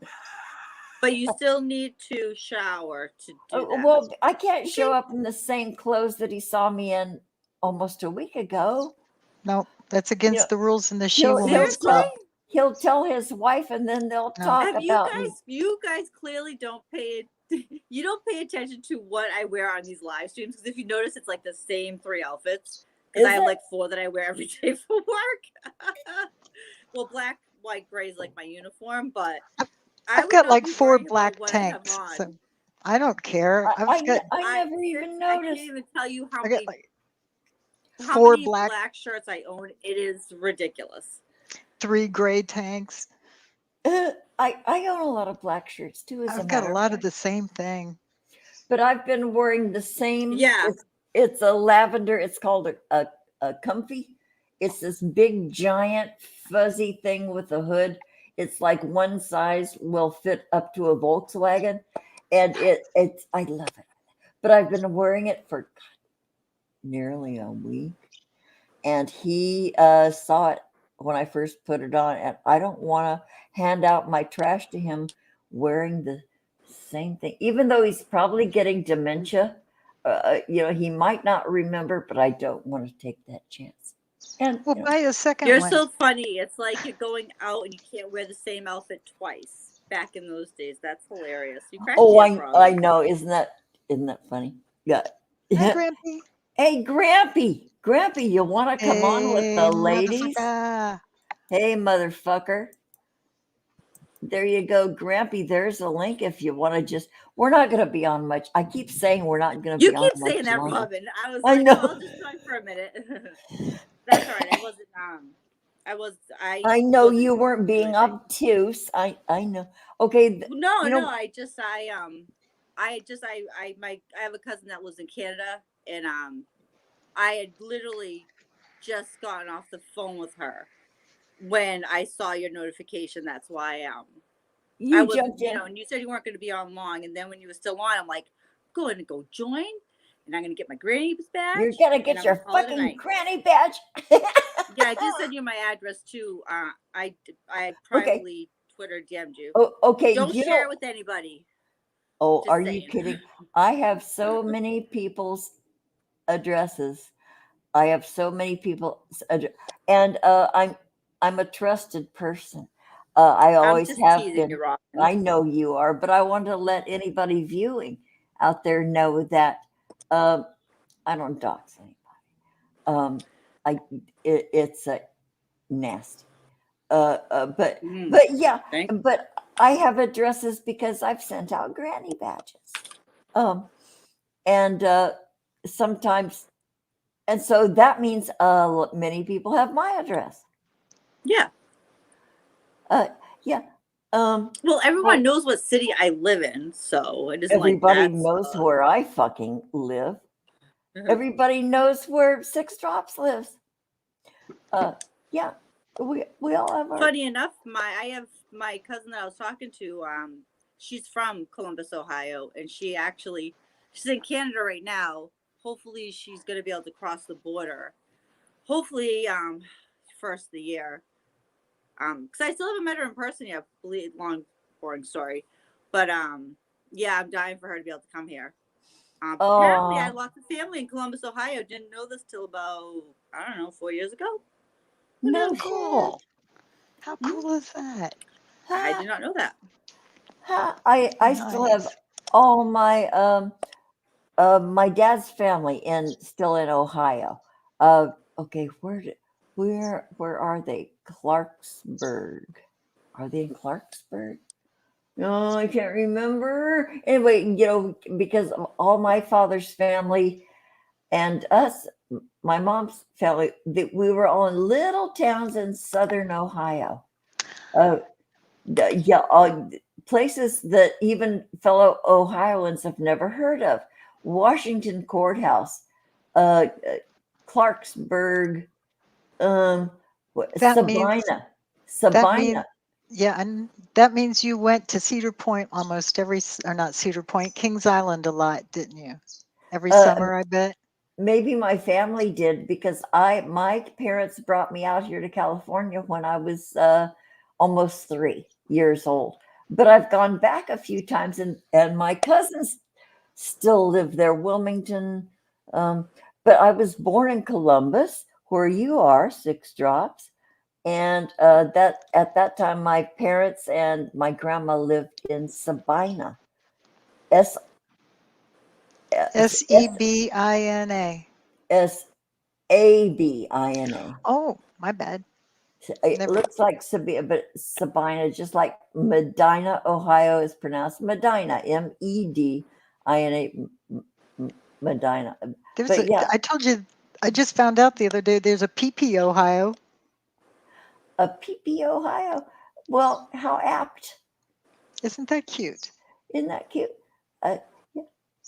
But you still need to shower to do that. Well, I can't show up in the same clothes that he saw me in almost a week ago. No, that's against the rules in the She He'll Woman's Seriously? Club. he'll tell his wife, and then they'll No. talk Have about me. you guys clearly don't pay you don't pay attention to what I wear on these live streams, because if you notice it's like the same 3 outfits, because I have like 4 that I wear every day for work. Well, black, white, gray is like my uniform, but I've got like 4 black tanks, so I don't care. I never even I noticed. can't even tell you how I many got like how 4 many black, black shirts I own. It is ridiculous. 3 gray tanks. I own a lot of black shirts too. I've got a lot of the same thing. But I've been wearing the same. Yeah. It's a lavender. It's called a comfy. It's this big, giant, fuzzy thing with a hood. It's like one size will fit up to a Volkswagen, and it's I love it. But I've been wearing it for nearly a week, and he saw it when I first put it on, and I don't want to hand out my trash to him wearing the same thing, even though he's probably getting dementia. He might not remember, but I don't want to take that chance. And Well, buy a second You're one. so funny. It's like you're going out and you can't wear the same outfit twice. Back in those days, that's hilarious. You crack me up, Robin. I know, isn't that funny? Yeah. Hi, Grampy. Hey, Grampy, you want to come on with the ladies? Motherfucker. Hey, motherfucker. There you go, Grampy. There's a link if you want to just. We're not going to be on much. I keep saying we're not going to You be on much. keep saying that, longer. Robin. I was I like, know. oh, I'll just join for a minute. That's all right. I wasn't. I know you weren't being obtuse. I know. Okay. No. I have a cousin that lives in Canada, and I had literally just gotten off the phone with her when I saw your notification. That's why I was, jumped in. and you said you weren't going to be on long, and then when you were still on, I'm like, go ahead and go join, and I'm going to get my granny's badge. You're gonna get your fucking granny badge. Yeah, I just sent you my address too. I privately Twitter DM'd you. Oh, okay. Don't share it with anybody. Oh, Just are saying. you kidding? I have so many people's addresses. I have so many people's and I'm a trusted person. I always have been. You, Robin. I know you are, but I want to let anybody viewing out there know that I don't dox anybody. It's a nasty. But yeah, but I have addresses because I've sent out granny badges. And sometimes, and so that means many people have my address. Yeah. Yeah. Well, everyone knows what city I live in, so it isn't everybody like knows where I fucking live. Everybody knows where Six Drops lives. Yeah, we all have our. Funny enough, I have my cousin that I was talking to. She's from Columbus, Ohio, and she's in Canada right now. Hopefully, she's gonna be able to cross the border. Hopefully, first of the year. Because I still haven't met her in person yet. Long, boring story, but yeah, I'm dying for her to be able to come here. Apparently, I had lots of family in Columbus, Ohio. Didn't know this till about 4 years ago. No, cool. How cool is that? I did not know that. I still have all my my dad's family still in Ohio. Okay, where are they? Clarksburg. Are they in Clarksburg? No, I can't remember. Anyway, because all my father's family and us, my mom's family, we were all in little towns in southern Ohio. places that even fellow Ohioans have never heard of. Washington Courthouse, Clarksburg, um, That means Sabina, that means Sabina. yeah, and that means you went to Cedar Point almost or not Cedar Point, Kings Island a lot, didn't you? Every Uh, summer, I bet. Maybe my family did because my parents brought me out here to California when I was almost 3 years old. But I've gone back a few times, and my cousins still live there, Wilmington. Um, but I was born in Columbus, where you are, Six Drops. And that at that time, my parents and my grandma lived in Sabina, S S Sebina. S A B I N A. Oh, my bad. It Never. looks like Sabina, but Sabina, just like Medina, Ohio, is pronounced Medina, Medina, Medina. There's But a. yeah, I told you. I just found out the other day. There's a PP, Ohio. a PP, Ohio. Well, how apt! Isn't that cute? Isn't that cute? Uh, yeah,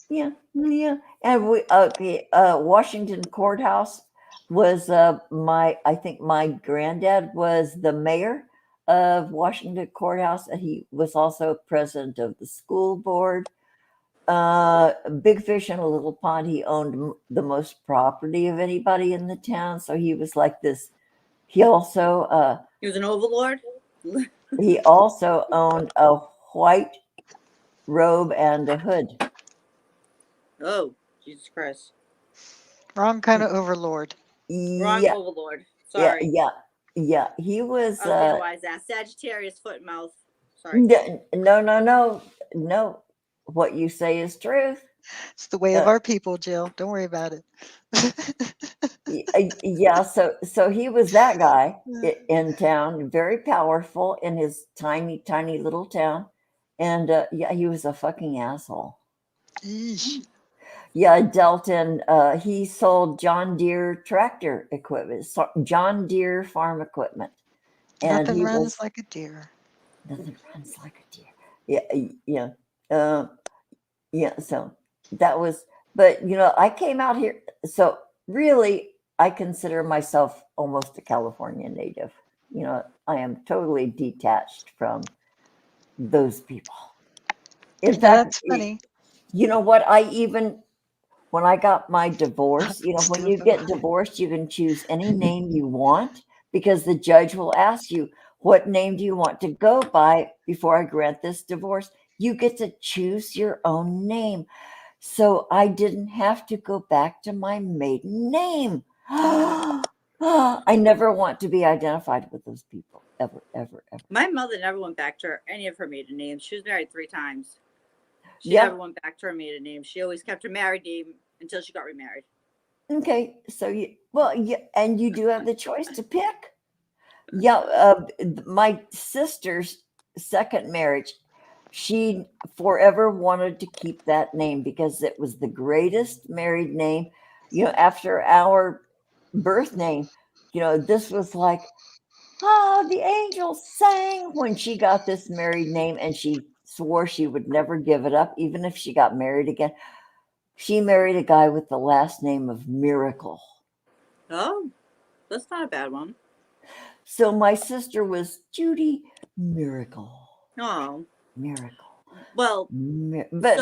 yeah, yeah. And we okay. Washington Courthouse was I think my granddad was the mayor of Washington Courthouse, and he was also president of the school board. Big fish in a little pond. He owned the most property of anybody in the town, so he was like this. He also He was an overlord. he also owned a white robe and a hood. Oh, Jesus Christ. Wrong kind of overlord. Wrong Yeah, overlord. yeah, Sorry. yeah, yeah. He was I was being wise ass. Sagittarius foot and mouth. Sorry. no, no, no, no. What you say is truth. It's the way of Uh, our people, Jill. Don't worry about it. yeah, so he was that guy in town, very powerful in his tiny, tiny little town, and yeah, he was a fucking asshole. Eesh. Yeah, dealt in. He sold John Deere tractor equipment, John Deere farm equipment, and Nothing he runs was like a deer. nothing runs like a deer. Yeah, yeah, uh, yeah. So that was, but I came out here. So really, I consider myself almost a California native. I am totally detached from those people. In fact, That's funny. you know what? When I got my divorce, when you Stupid. get divorced, you can choose any name you want because the judge will ask you, what name do you want to go by before I grant this divorce? You get to choose your own name. So I didn't have to go back to my maiden name. I never want to be identified with those people, ever, ever, ever. My mother never went back to any of her maiden names. She was married 3 times. She Yeah. never went back to her maiden name. She always kept her married name until she got remarried. Okay. So and you do have the choice to pick. Yeah, my sister's second marriage, she forever wanted to keep that name because it was the greatest married name. After our birth name, this was like, the angels sang when she got this married name, and she swore she would never give it up, even if she got married again. She married a guy with the last name of Miracle. Oh, that's not a bad one. So my sister was Judy Miracle. Oh, Miracle. well, But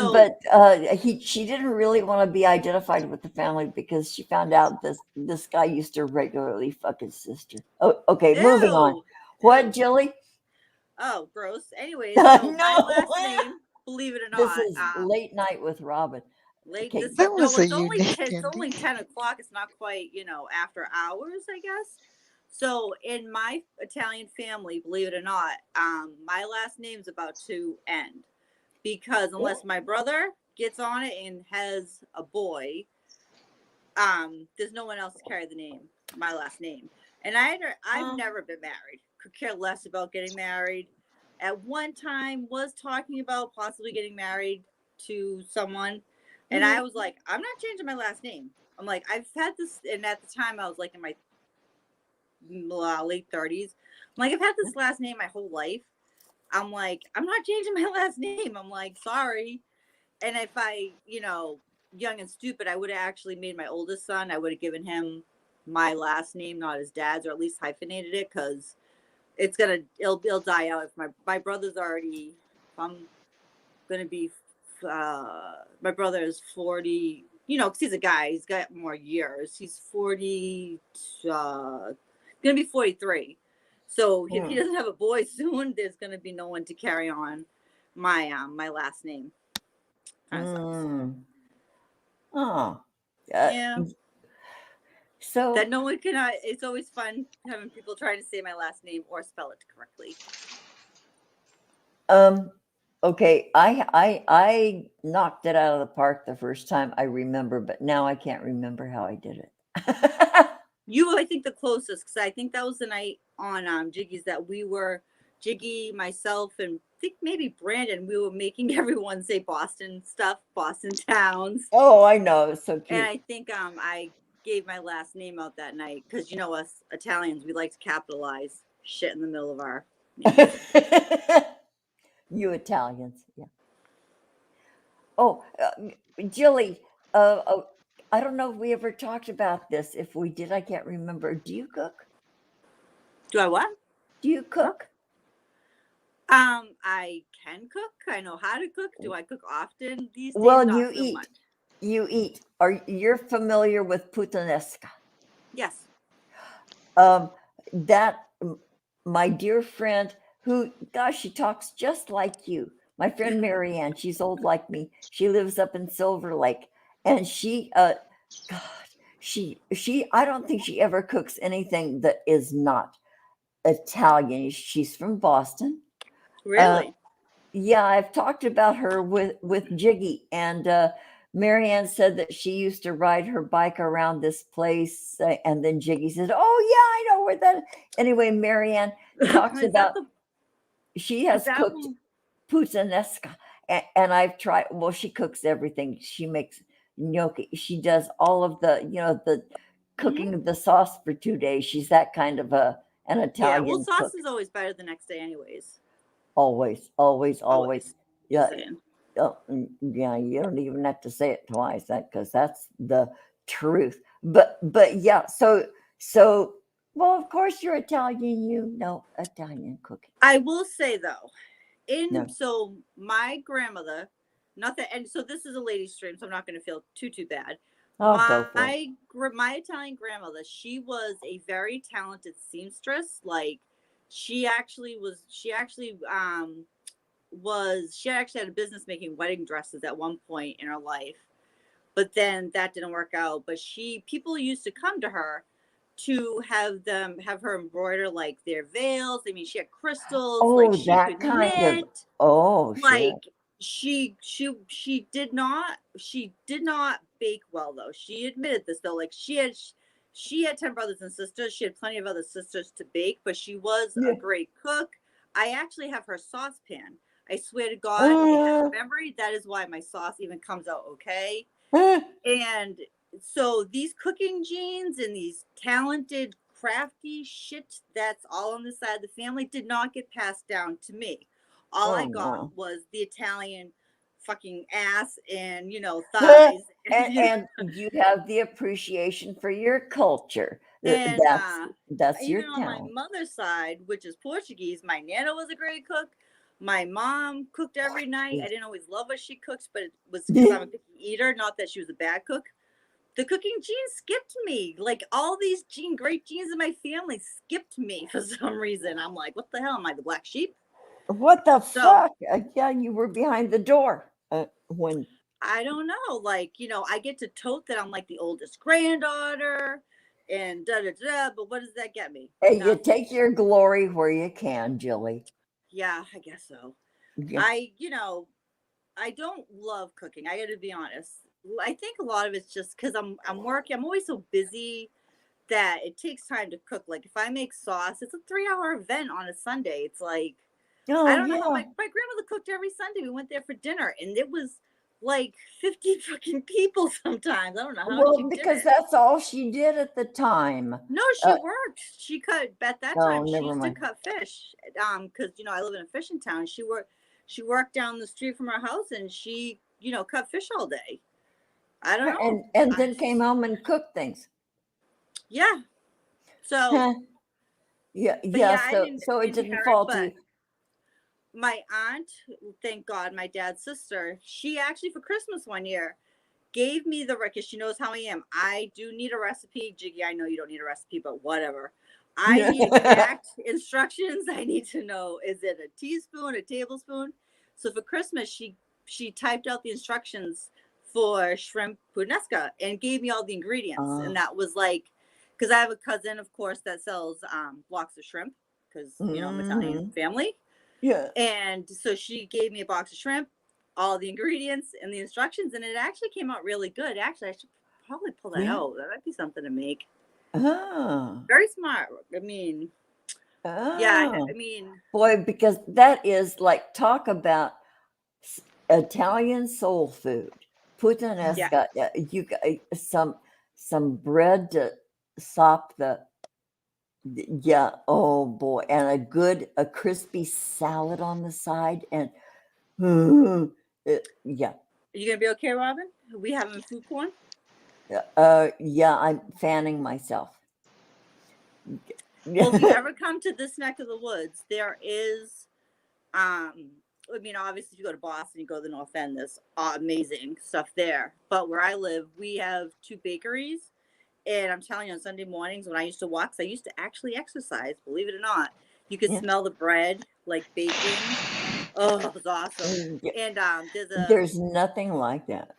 she didn't really want to be identified with the family because she found out this guy used to regularly fuck his sister. Oh, okay, moving on. ew. What, Ew. Jilly? Oh, gross. Anyways, so my No. last name, believe it or This not, is Late Night with Robin. late. Okay. This That no, was a it's only unique it's ending. only 10 o'clock. It's not quite after hours, I guess. So in my Italian family, believe it or not, my last name's about to end because unless my brother gets on it and has a boy, there's no one else to carry the name, my last name. And I've never been married. Could care less about getting married. At one time, was talking about possibly getting married to someone, and I was like, I'm not changing my last name. I'm like, I've had this, and at the time, I was like in my late 30s. I'm like, I've had this last name my whole life. I'm like, I'm not changing my last name. I'm like, sorry. And if I, young and stupid, I would have actually made my oldest son, I would have given him my last name, not his dad's, or at least hyphenated it, because it'll die out. If my brother's already, if I'm gonna be, my brother is 40, because he's a guy, he's got more years. He's 40, gonna be 43. So if he doesn't have a boy soon, there's gonna be no one to carry on my last name. Oh, Yeah. so That no one can. It's always fun having people try to say my last name or spell it correctly. okay, I knocked it out of the park the first time I remember, but now I can't remember how I did it. You, I think, the closest, because I think that was the night on Jiggy's that we were, Jiggy, myself, and I think maybe Brandon, we were making everyone say Boston stuff, Boston towns. Oh, I know, it's so And cute. I think I gave my last name out that night because us Italians, we like to capitalize shit in the middle of our names. You Italians, yeah. Oh, Jilly, I don't know if we ever talked about this. If we did, I can't remember. Do you cook? Do I what? Do you cook? I can cook. I know how to cook. Do I cook often these days? Well, Not you so eat. much. You eat. You're familiar with puttanesca? Yes. That my dear friend, who, gosh, she talks just like you. My friend Marianne, she's old like me. She lives up in Silver Lake, and God, she, I don't think she ever cooks anything that is not Italian. She's from Boston. Really? Yeah, I've talked about her with Jiggy, and Marianne said that she used to ride her bike around this place, and then Jiggy said, "Oh yeah, I know where that." Anyway, Marianne talks about she has cooked puttanesca, and I've tried. Well, she cooks everything. She makes gnocchi. She does all of the cooking of the sauce for 2 days. She's that kind of an Yeah. Well, Italian sauce cook. is always better the next day, anyways. Always, always, always. Always. Yeah. Just saying. Oh, yeah, you don't even have to say it twice, because that's the truth. But yeah, so well, of course you're Italian. You know Italian cooking. I will say though, No, so my grandmother, not that, and so this is a lady stream, so I'm not going to feel too bad. I'll go for it. My Italian grandmother, she was a very talented seamstress. Like she actually had a business making wedding dresses at one point in her life, but then that didn't work out. But people used to come to her to have her embroider like their veils. I mean, she had crystals, like Oh, she that could kind of. knit. Oh, sure. Like she did not bake well though. She admitted this though. Like she had 10 brothers and sisters. She had plenty of other sisters to bake, but she was a great cook. I actually have her saucepan. I swear to God, in her memory, that is why my sauce even comes out okay. And so these cooking genes and these talented, crafty shit that's all on the side of the family did not get passed down to me. All I got was the Italian fucking ass and thighs. And you have the appreciation for your culture. And That's even your on my talent. mother's side, which is Portuguese, my nana was a great cook. My mom cooked every night. I didn't always love what she cooks, but it was because I'm a picky eater, not that she was a bad cook. The cooking gene skipped me. Like all these great genes in my family skipped me for some reason. I'm like, what the hell? Am I the black sheep? What the fuck? Yeah, you were behind the door when. I don't know. Like, I get to tote that I'm like the oldest granddaughter and da-da-da, but what does that get me? Hey, you take your glory where you can, Jilly. Yeah, I guess so. Yeah. I don't love cooking. I got to be honest. I think a lot of it's just because I'm working. I'm always so busy that it takes time to cook. Like if I make sauce, it's a 3-hour event on a Sunday. It's like, I don't know how my grandmother cooked every Sunday. We went there for dinner and it was like 50 fucking people sometimes. I don't know how she Well, did because it. that's all she did at the time. No, she worked. She cut at that Oh, time. She never used to mind. cut fish. Because I live in a fishing town. She worked down the street from our house, and she cut fish all day. I don't know. And then came home and cooked things. Yeah. So, Huh. Yeah, but yeah. yeah, I So didn't it didn't inherit. fall to But you. my aunt, thank God, my dad's sister, she actually for Christmas one year gave me the record. She knows how I am. I do need a recipe. Jiggy, I know you don't need a recipe, but whatever. I need exact instructions. I need to know, is it a teaspoon, a tablespoon? So for Christmas, she typed out the instructions for shrimp puttanesca and gave me all the ingredients. And that was like, because I have a cousin, of course, that sells blocks of shrimp because, I'm Italian family. Yeah. And so she gave me a box of shrimp, all the ingredients and the instructions, and it actually came out really good. Actually, I should probably pull that out. That might be something to make. Oh. Very smart. I mean, yeah, I mean, boy, because that is like, talk about Italian soul food. Puttanesca. You got some bread to sop the. Yeah. Oh boy, and a crispy salad on the side, and yeah. Are you gonna be okay, Robin? Are we having food porn? Yeah, I'm fanning myself. Well, if you ever come to this neck of the woods, there is, I mean, obviously, if you go to Boston, you go to the North End, there's amazing stuff there. But where I live, we have 2 bakeries. And I'm telling you, on Sunday mornings when I used to walk, 'cause I used to actually exercise, believe it or not, you could smell the bread like baking. Oh, it was awesome. And There's nothing like that.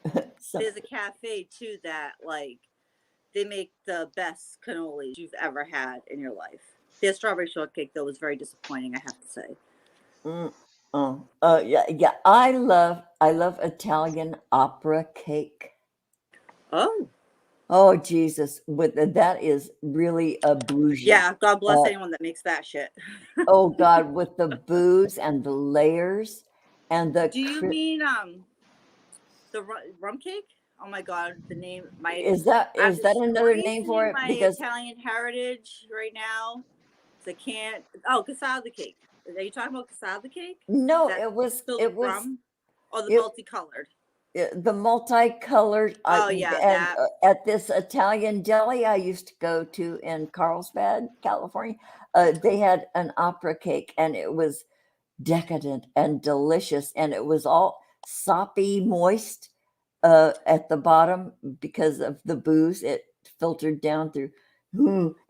there's a cafe too that like they make the best cannolis you've ever had in your life. Their strawberry shortcake though was very disappointing, I have to say. Yeah. I love Italian opera cake. Oh Jesus! That is really a bougie. Yeah, God bless anyone that makes that shit. Oh God, with the booze and the layers and the. Do you mean the rum cake? Oh my God, the name is that another name for it? My Because Italian heritage right now. I can't. Oh, casada cake. Are you talking about casada cake? no, That's it was rum or the multicolored. The multicolored. That. At this Italian deli I used to go to in Carlsbad, California, they had an opera cake, and it was decadent and delicious, and it was all soppy, moist at the bottom because of the booze. It filtered down through,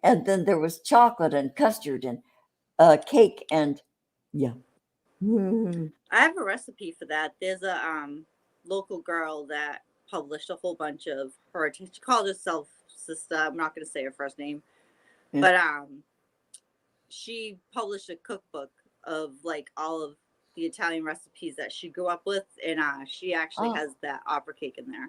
and then there was chocolate and custard and cake, and yeah. I have a recipe for that. There's a local girl that published a whole bunch of her. She called herself Sister. I'm not going to say her first name, but she published a cookbook of like all of the Italian recipes that she grew up with, and she actually has that opera cake in there.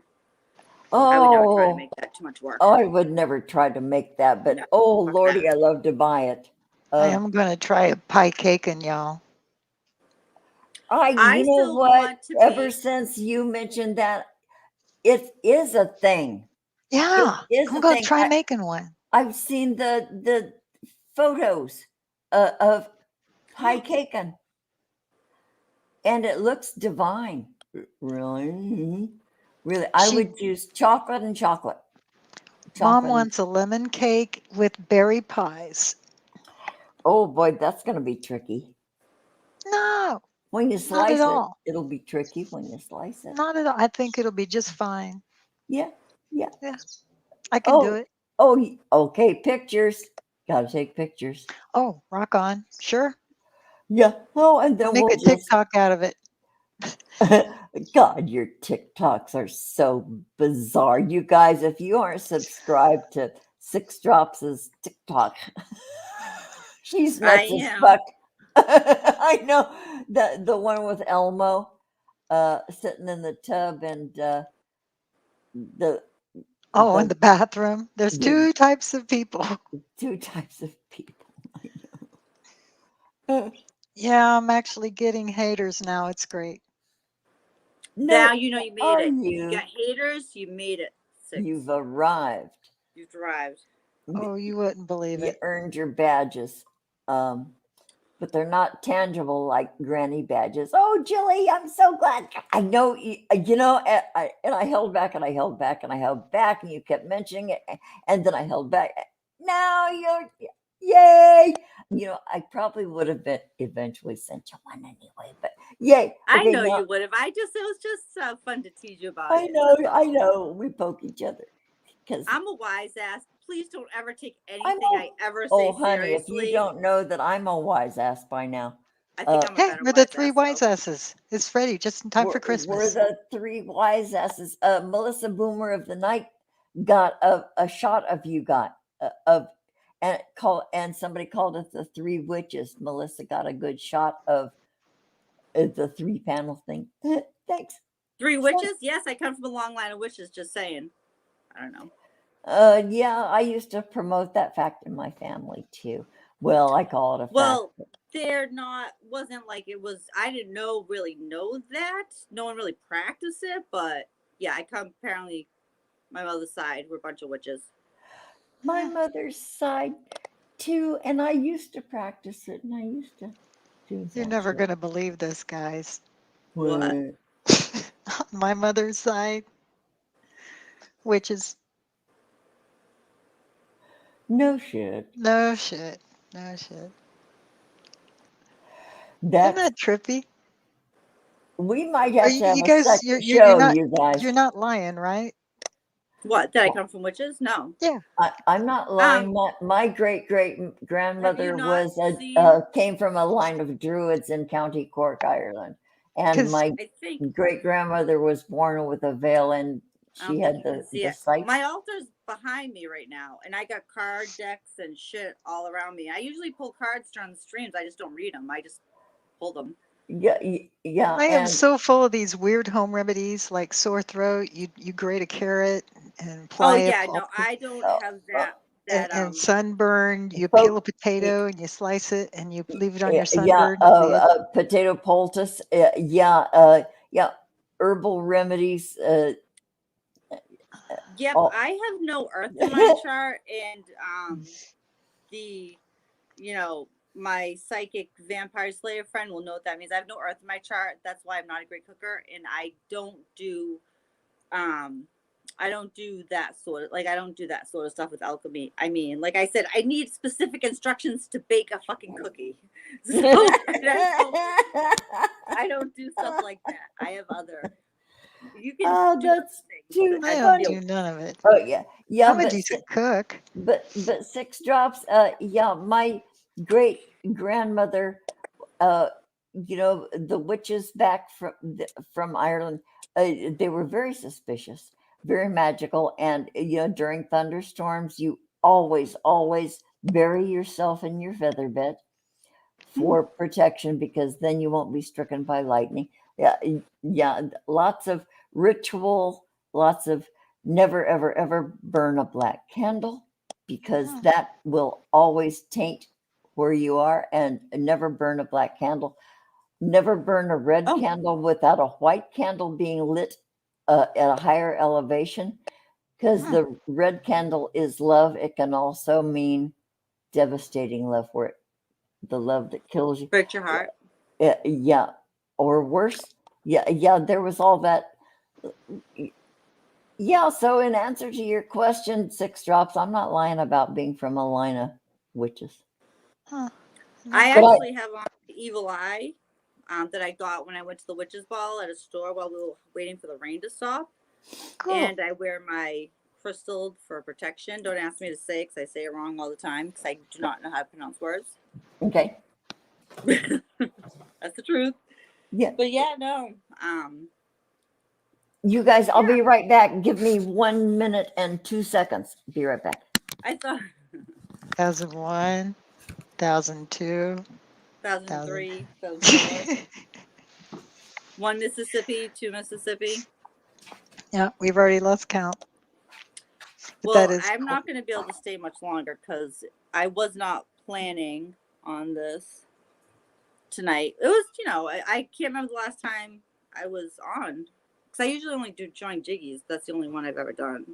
I would never try to make that. Too much work. Oh, I would never try to make that, but oh Lordy, I love to buy it. I am going to try a pie cake, and y'all. You know what? Ever since you mentioned that, it is a thing. Yeah, I'm going to try making one. I've seen the photos of pie caking, and it looks divine. Really, really. I would use chocolate and chocolate. Mom wants a lemon cake with berry pies. Oh boy, that's going to be tricky. No. When you slice it, it'll be tricky when you slice it. Not at all. I think it'll be just fine. Yeah. I can do it. Oh, okay. Pictures. Got to take pictures. Oh, rock on. Sure. Yeah. Oh, and then we'll make a TikTok out of it. God, your TikToks are so bizarre. You guys, if you aren't subscribed to Six Drops' TikTok, she's nuts as fuck. I know the one with Elmo sitting in the tub and in the bathroom. There's 2 types of people. 2 types of people. Yeah, I'm actually getting haters now. It's great. No, Now you know you made are it. You you? got haters, you made it. 6. You've arrived. You've arrived. Oh, you wouldn't believe You it. earned your badges. But they're not tangible like granny badges. Oh, Jilly, I'm so glad. I know, and I held back and I held back and I held back, and you kept mentioning it, and then I held back. Now you're, yay! I probably would have been eventually sent you one anyway, but yay. I Okay, know now you would have. It was just fun to tease you about I it. know, That's I all. know, we poke each other because I'm a wise ass. Please don't ever take I'm anything I a. ever Oh, say honey, if you seriously. don't know that I'm a wise ass by now. I think Uh, I'm a Hey, better we're the wise 3 ass wise though. asses. It's ready just in time for we're Christmas. the 3 wise asses. Melissa Boomer of the Night got a shot of you got of and somebody called it the 3 witches. Melissa got a good shot of the 3 panel thing. Thanks. 3 So, witches? Yes, I come from a long line of witches. Just saying. I don't know. yeah, I used to promote that fact in my family too. Well, I call it a fact. Well, wasn't like it was. I didn't really know that. No one really practiced it, but yeah, I come apparently. My mother's side, we're a bunch of witches. My mother's side too, and I used to practice it, and I used to do You're that never shit. going to believe this, guys. What? What? On my mother's side, witches. No shit. No shit. No shit. Isn't That's that trippy? we might Are have you, to have you a guys? second show, you guys. You're not lying, right? What? Did I come from witches? No. Yeah. I'm not lying. My great great Have you grandmother not was seen? came from a line of Druids in County Cork, Ireland, and Because my I think great grandmother was born with a veil, and I she don't had think you can see the it. sight. My altar's behind me right now, and I got card decks and shit all around me. I usually pull cards during the streams. I just don't read them. I just pull them. Yeah, yeah, I am and so full of these weird home remedies like sore throat. You grate a carrot and Oh apply a yeah, no, poultice. I don't uh, have uh, And sunburn, you peel a folk, potato and you slice it and you leave it on yeah, your sunburn. The edge. potato poultice. Yeah, herbal remedies. Yep, All, I have no earth in my chart, and the my psychic vampire slayer friend will know what that means. I have no earth in my chart. That's why I'm not a great cooker, and um I don't do that sort of stuff with alchemy. I mean, like I said, I need specific instructions to bake a fucking cookie. So I don't do stuff like that. I have other. You can oh, do other that's things too that I I don't deal do with. none of it. Oh yeah, yeah, I'm a decent cook. but 6 drops. Yeah, my great grandmother. Uh, the witches back from Ireland. They were very suspicious, very magical, and during thunderstorms, you always bury yourself in your feather bed for protection because then you won't be stricken by lightning. Yeah, yeah, lots of ritual, lots of never ever ever burn a black candle because Hmm. that will always taint where you are, and never burn a black candle. Never burn a red Oh, candle without a white candle being lit at a higher elevation because Hmm. the red candle is love. It can also mean devastating love, where the love that kills you. break your heart. Yeah, or worse. Yeah, there was all that. Yeah, so in answer to your question, 6 drops, I'm not lying about being from a line of witches. Huh. I But actually have on the evil eye that I got when I went to the witches ball at a store while we were waiting for the rain to stop. Cool. And I wear my crystal for protection. Don't ask me to say because I say it wrong all the time because I do not know how to pronounce words. okay, That's the truth. yeah. But yeah, no. You guys, I'll Yeah. be right back. Give me 1 minute and 2 seconds. Be right back. I thought 1001, 1002, 2003, 2004. 1 Mississippi, 2 Mississippi. Yeah, we've already lost count. But Well, that is I'm cool. not going to be able to stay much longer because I was not planning on this tonight. It was, I can't remember the last time I was on Because I usually only do join Jiggies. That's the only one I've ever done.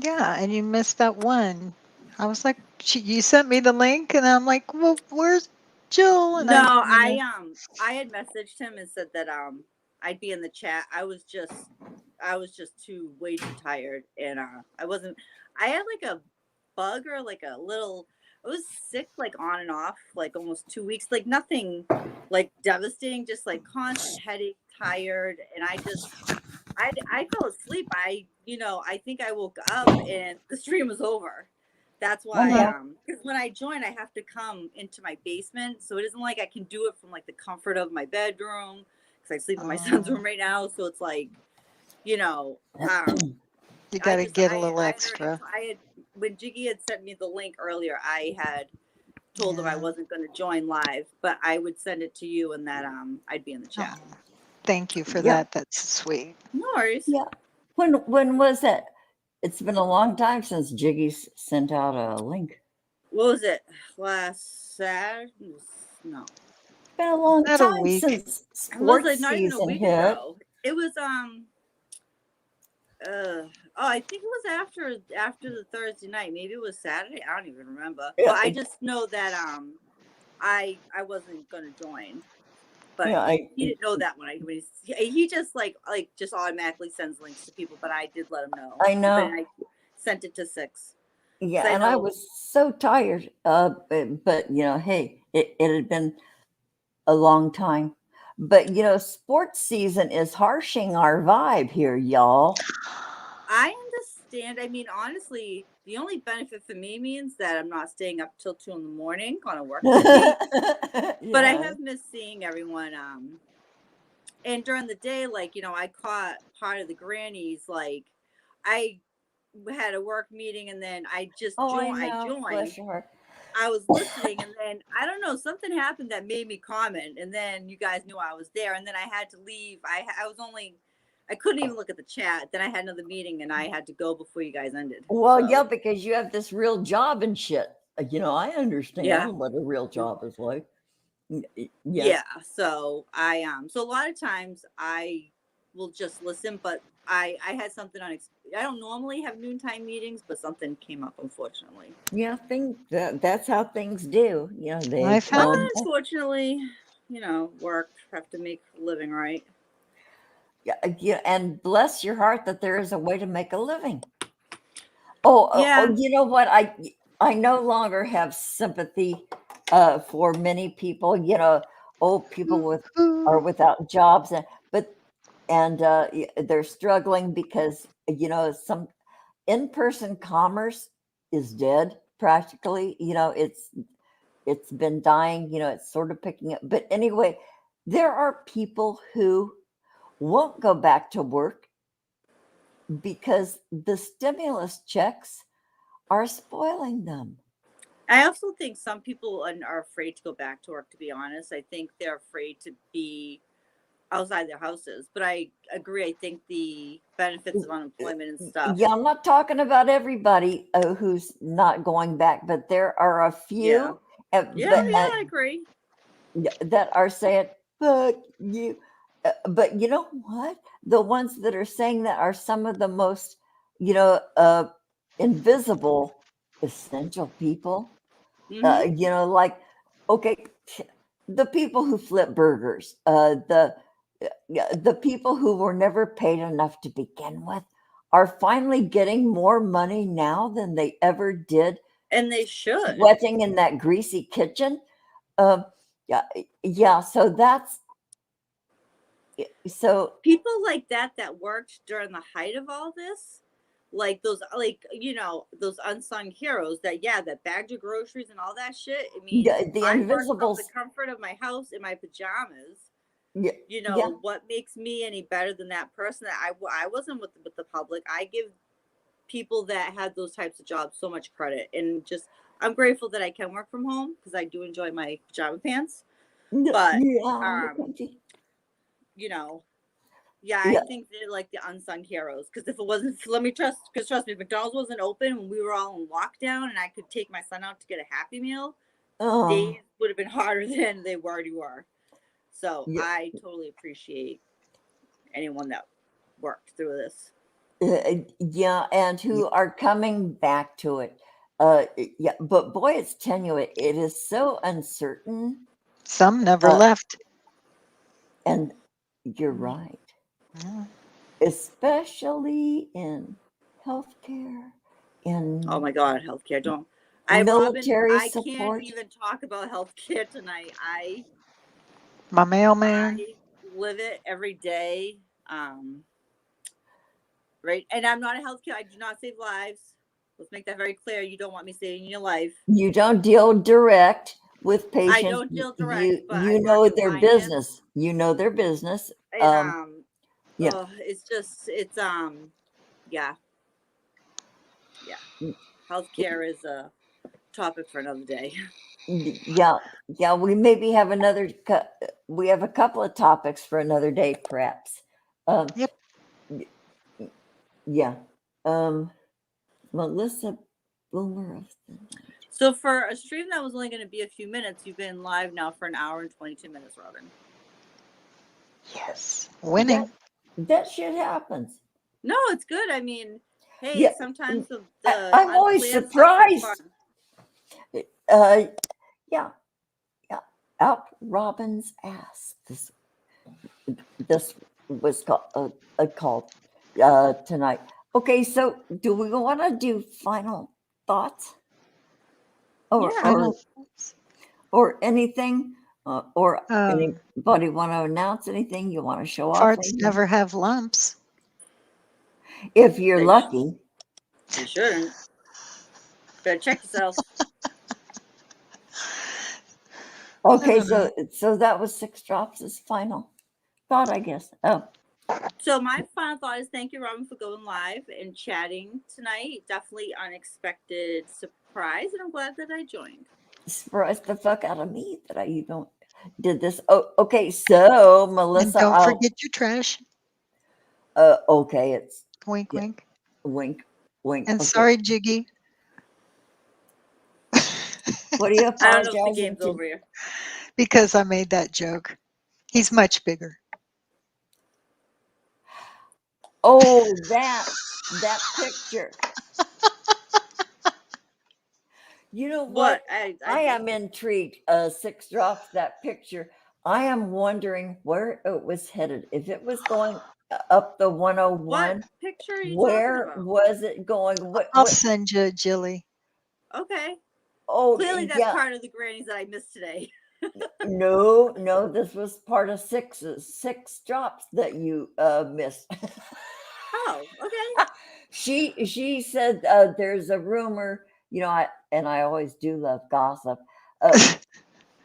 Yeah, and you missed that one. I was like, you sent me the link, and I'm like, well, where's Jill? And No, I had messaged him and said that I'd be in the chat. I was just way too tired, and I wasn't. I had like a bug or like a little. I was sick like on and off like almost 2 weeks. Like nothing like devastating, just like constant headache, tired, and I fell asleep. I think I woke up and the stream was over. That's why Yeah. because when I join I have to come into my basement, so it isn't like I can do it from like the comfort of my bedroom because I sleep in my son's room right now. So it's like, you know, you got to get a little I extra. had when Jiggy had sent me the link earlier, I had told him I Yeah. wasn't going to join live, but I would send it to you and that I'd be in the chat. Oh, thank you for Yeah. that. That's sweet. No worries. Yeah. When was it? It's been a long time since Jiggy's sent out a link. What was it? Last Saturday? No. It's been a long Not a time week. since It was like sports not even a season week hit. ago. It was I think it was after the Thursday night. Maybe it was Saturday. I don't even remember. Yeah. But I just know that I wasn't gonna join. But Yeah, he didn't know that when he just like just automatically sends links to people, but I did let him know. I know. But I sent it to 6. Yeah, I and I know. was so tired. But hey, it had been a long time. But sports season is harshing our vibe here, y'all. I understand. I mean, honestly, the only benefit for me means that I'm not staying up till 2 a.m. on a work day. But I have missed seeing everyone. And during the day, like, I caught part of the grannies. Like, I had a work meeting and then I just joined. I know. Bless your heart. I was listening and then I don't know, something happened that made me comment. And then you guys knew I was there. And then I had to leave. I couldn't even look at the chat. Then I had another meeting and I had to go before you guys ended. Well, So, yeah, because you have this real job and shit. I understand what a real job is like. Yeah. So so a lot of times I will just listen, but I had something I don't normally have noontime meetings, but something came up, unfortunately. Yeah, that's how things do. I found Unfortunately, work, have to make a living, right? Yeah, and bless your heart that there is a way to make a living. Yeah. You know what? I no longer have sympathy for many people. Old people are without jobs, and they're struggling because some in-person commerce is dead practically. It's been dying. It's sort of picking up. But anyway, there are people who won't go back to work because the stimulus checks are spoiling them. I also think some people are afraid to go back to work, to be honest. I think they're afraid to be outside their houses. But I agree. I think the benefits of unemployment and stuff. Yeah, I'm not talking about everybody who's not going back, but there are a few I agree. that are saying, fuck you. But you know what? The ones that are saying that are some of the most, invisible, essential people. Like, okay, the people who flip burgers, the people who were never paid enough to begin with are finally getting more money now than they ever did. And they should. Sweating in that greasy kitchen. Yeah. So people like that worked during the height of all this, like those, those unsung heroes that bagged your groceries and all that shit. I mean, the I work invisibles, from the comfort of my house in my pajamas. Yeah. What makes me any better than that person that I wasn't with the public. I give people that had those types of jobs so much credit, and just I'm grateful that I can work from home because I do enjoy my pajama pants. But I think they're like the unsung heroes, because if it wasn't, trust me, if McDonald's wasn't open when we were all in lockdown and I could take my son out to get a Happy Meal, days would have been harder than they already were. So I totally appreciate anyone that worked through this. Yeah, and who are coming back to it. Yeah, but boy, it's tenuous. It is so uncertain. Some never Uh, left. And you're right, Mm. especially in healthcare, in Oh my God, healthcare! Don't. Robin, military I can't support. even talk about healthcare tonight. My mailman. I live it every day. Right, and I'm not a healthcare. I do not save lives. Let's make that very clear. You don't want me saving your life. You don't deal direct with I patients. don't deal direct, but I You work know in their finance, business. You know their business. and Yeah. it's just yeah. Healthcare is a topic for another day. Yeah, yeah. We maybe have we have a couple of topics for another day, perhaps. Yep. Yeah. Melissa Boomer of the Night. So for a stream that was only going to be a few minutes, you've been live now for an hour and 22 minutes, Robin. Yes. Winning. That shit happens. No, it's good. I mean, hey, Yeah, sometimes the I'm always unplanned stuff is surprised. fun. Yeah. Out Robin's ass. This was called tonight. Okay, so do we want to do final thoughts? Yeah. Or anything? Or Um, anybody want to announce anything? You want to show off? farts anything? never have lumps. If you're They lucky. You shouldn't. Better check yourself. Okay, so that was 6 drops as final thought, I guess. Oh, So my final thought is thank you, Robin, for going live and chatting tonight. Definitely unexpected surprise, and I'm glad that I joined. surprised the fuck out of me that I even did this. Oh, okay. So Melissa, And don't forget your trash. Okay, it's Wink, wink. wink, wink. And Okay. sorry, Jiggy. What are you I don't know if the apologizing game's to? over here. Because I made that joke. He's much bigger. Oh, that picture. You know what? I am intrigued. 6 drops that picture. I am wondering where it was headed. If it was going up the 101, What picture are you where talking about? was it going? I'll send you, Jilly. Okay. Oh, Clearly, that's yeah. part of the grannies that I missed today. No, this was part of 6 drops that you missed. Oh, okay. She said there's a rumor, I always do love gossip.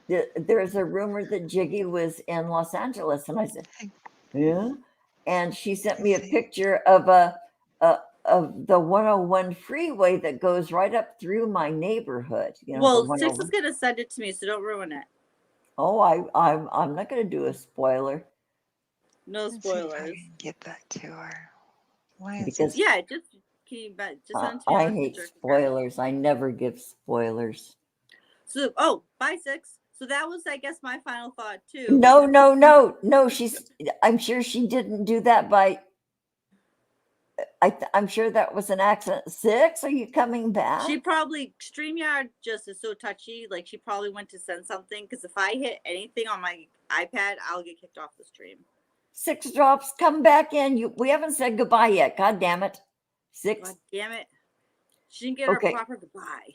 There's a rumor that Jiggy was in Los Angeles, and I said, yeah. And she sent me a picture of of the 101 freeway that goes right up through my neighborhood. Well, the 6 is 101. gonna send it to me, so don't ruin it. Oh, I'm not going to do a spoiler. No Let's see if I spoilers. can get that to her. Why is Because Yeah, just can you just send it to me I on hate Messenger. spoilers. I never give spoilers. So, bye 6. So that was, I guess, my final thought too. No. I'm sure she didn't do that by. I'm sure that was an accident. 6, are you coming back? She probably StreamYard just is so touchy. Like she probably went to send something because if I hit anything on my iPad, I'll get kicked off the stream. 6 drops. Come back in. We haven't said goodbye yet. God damn it. 6. God damn it! She didn't get her proper goodbye.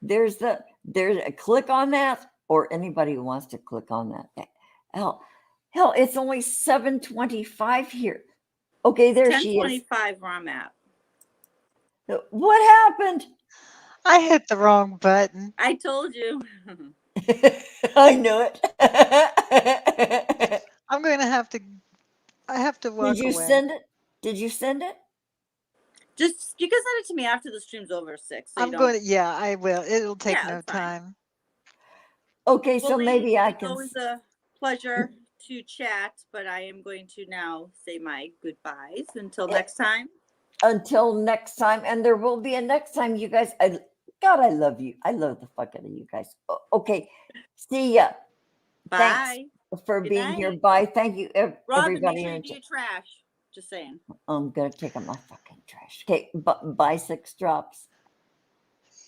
There's a click on that, or anybody who wants to click on that. Hell, it's only 7:25 here. Okay, there she is. 10:25 where I'm at. What happened? I hit the wrong button. I told you. I knew it. I'm going to have to. I have to walk away. Did you send it? Did you send it? Just you can send it to me after the stream's over 6. So I'm going to. Yeah, I will. It'll take no time. Okay, well, so maybe I it's can. always a pleasure to chat, but I am going to now say my goodbyes until next time. Until next time, and there will be a next time, you guys. God, I love you. I love the fuck out of you guys. Okay, see ya. Bye. Thanks for being here. Bye. Thank you, Robin, everybody. make sure you do your trash. Just saying. I'm gonna take out my fucking trash. Okay, buy 6 drops.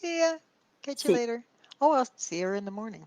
Yeah. Catch you See- later. Oh, I'll see her in the morning.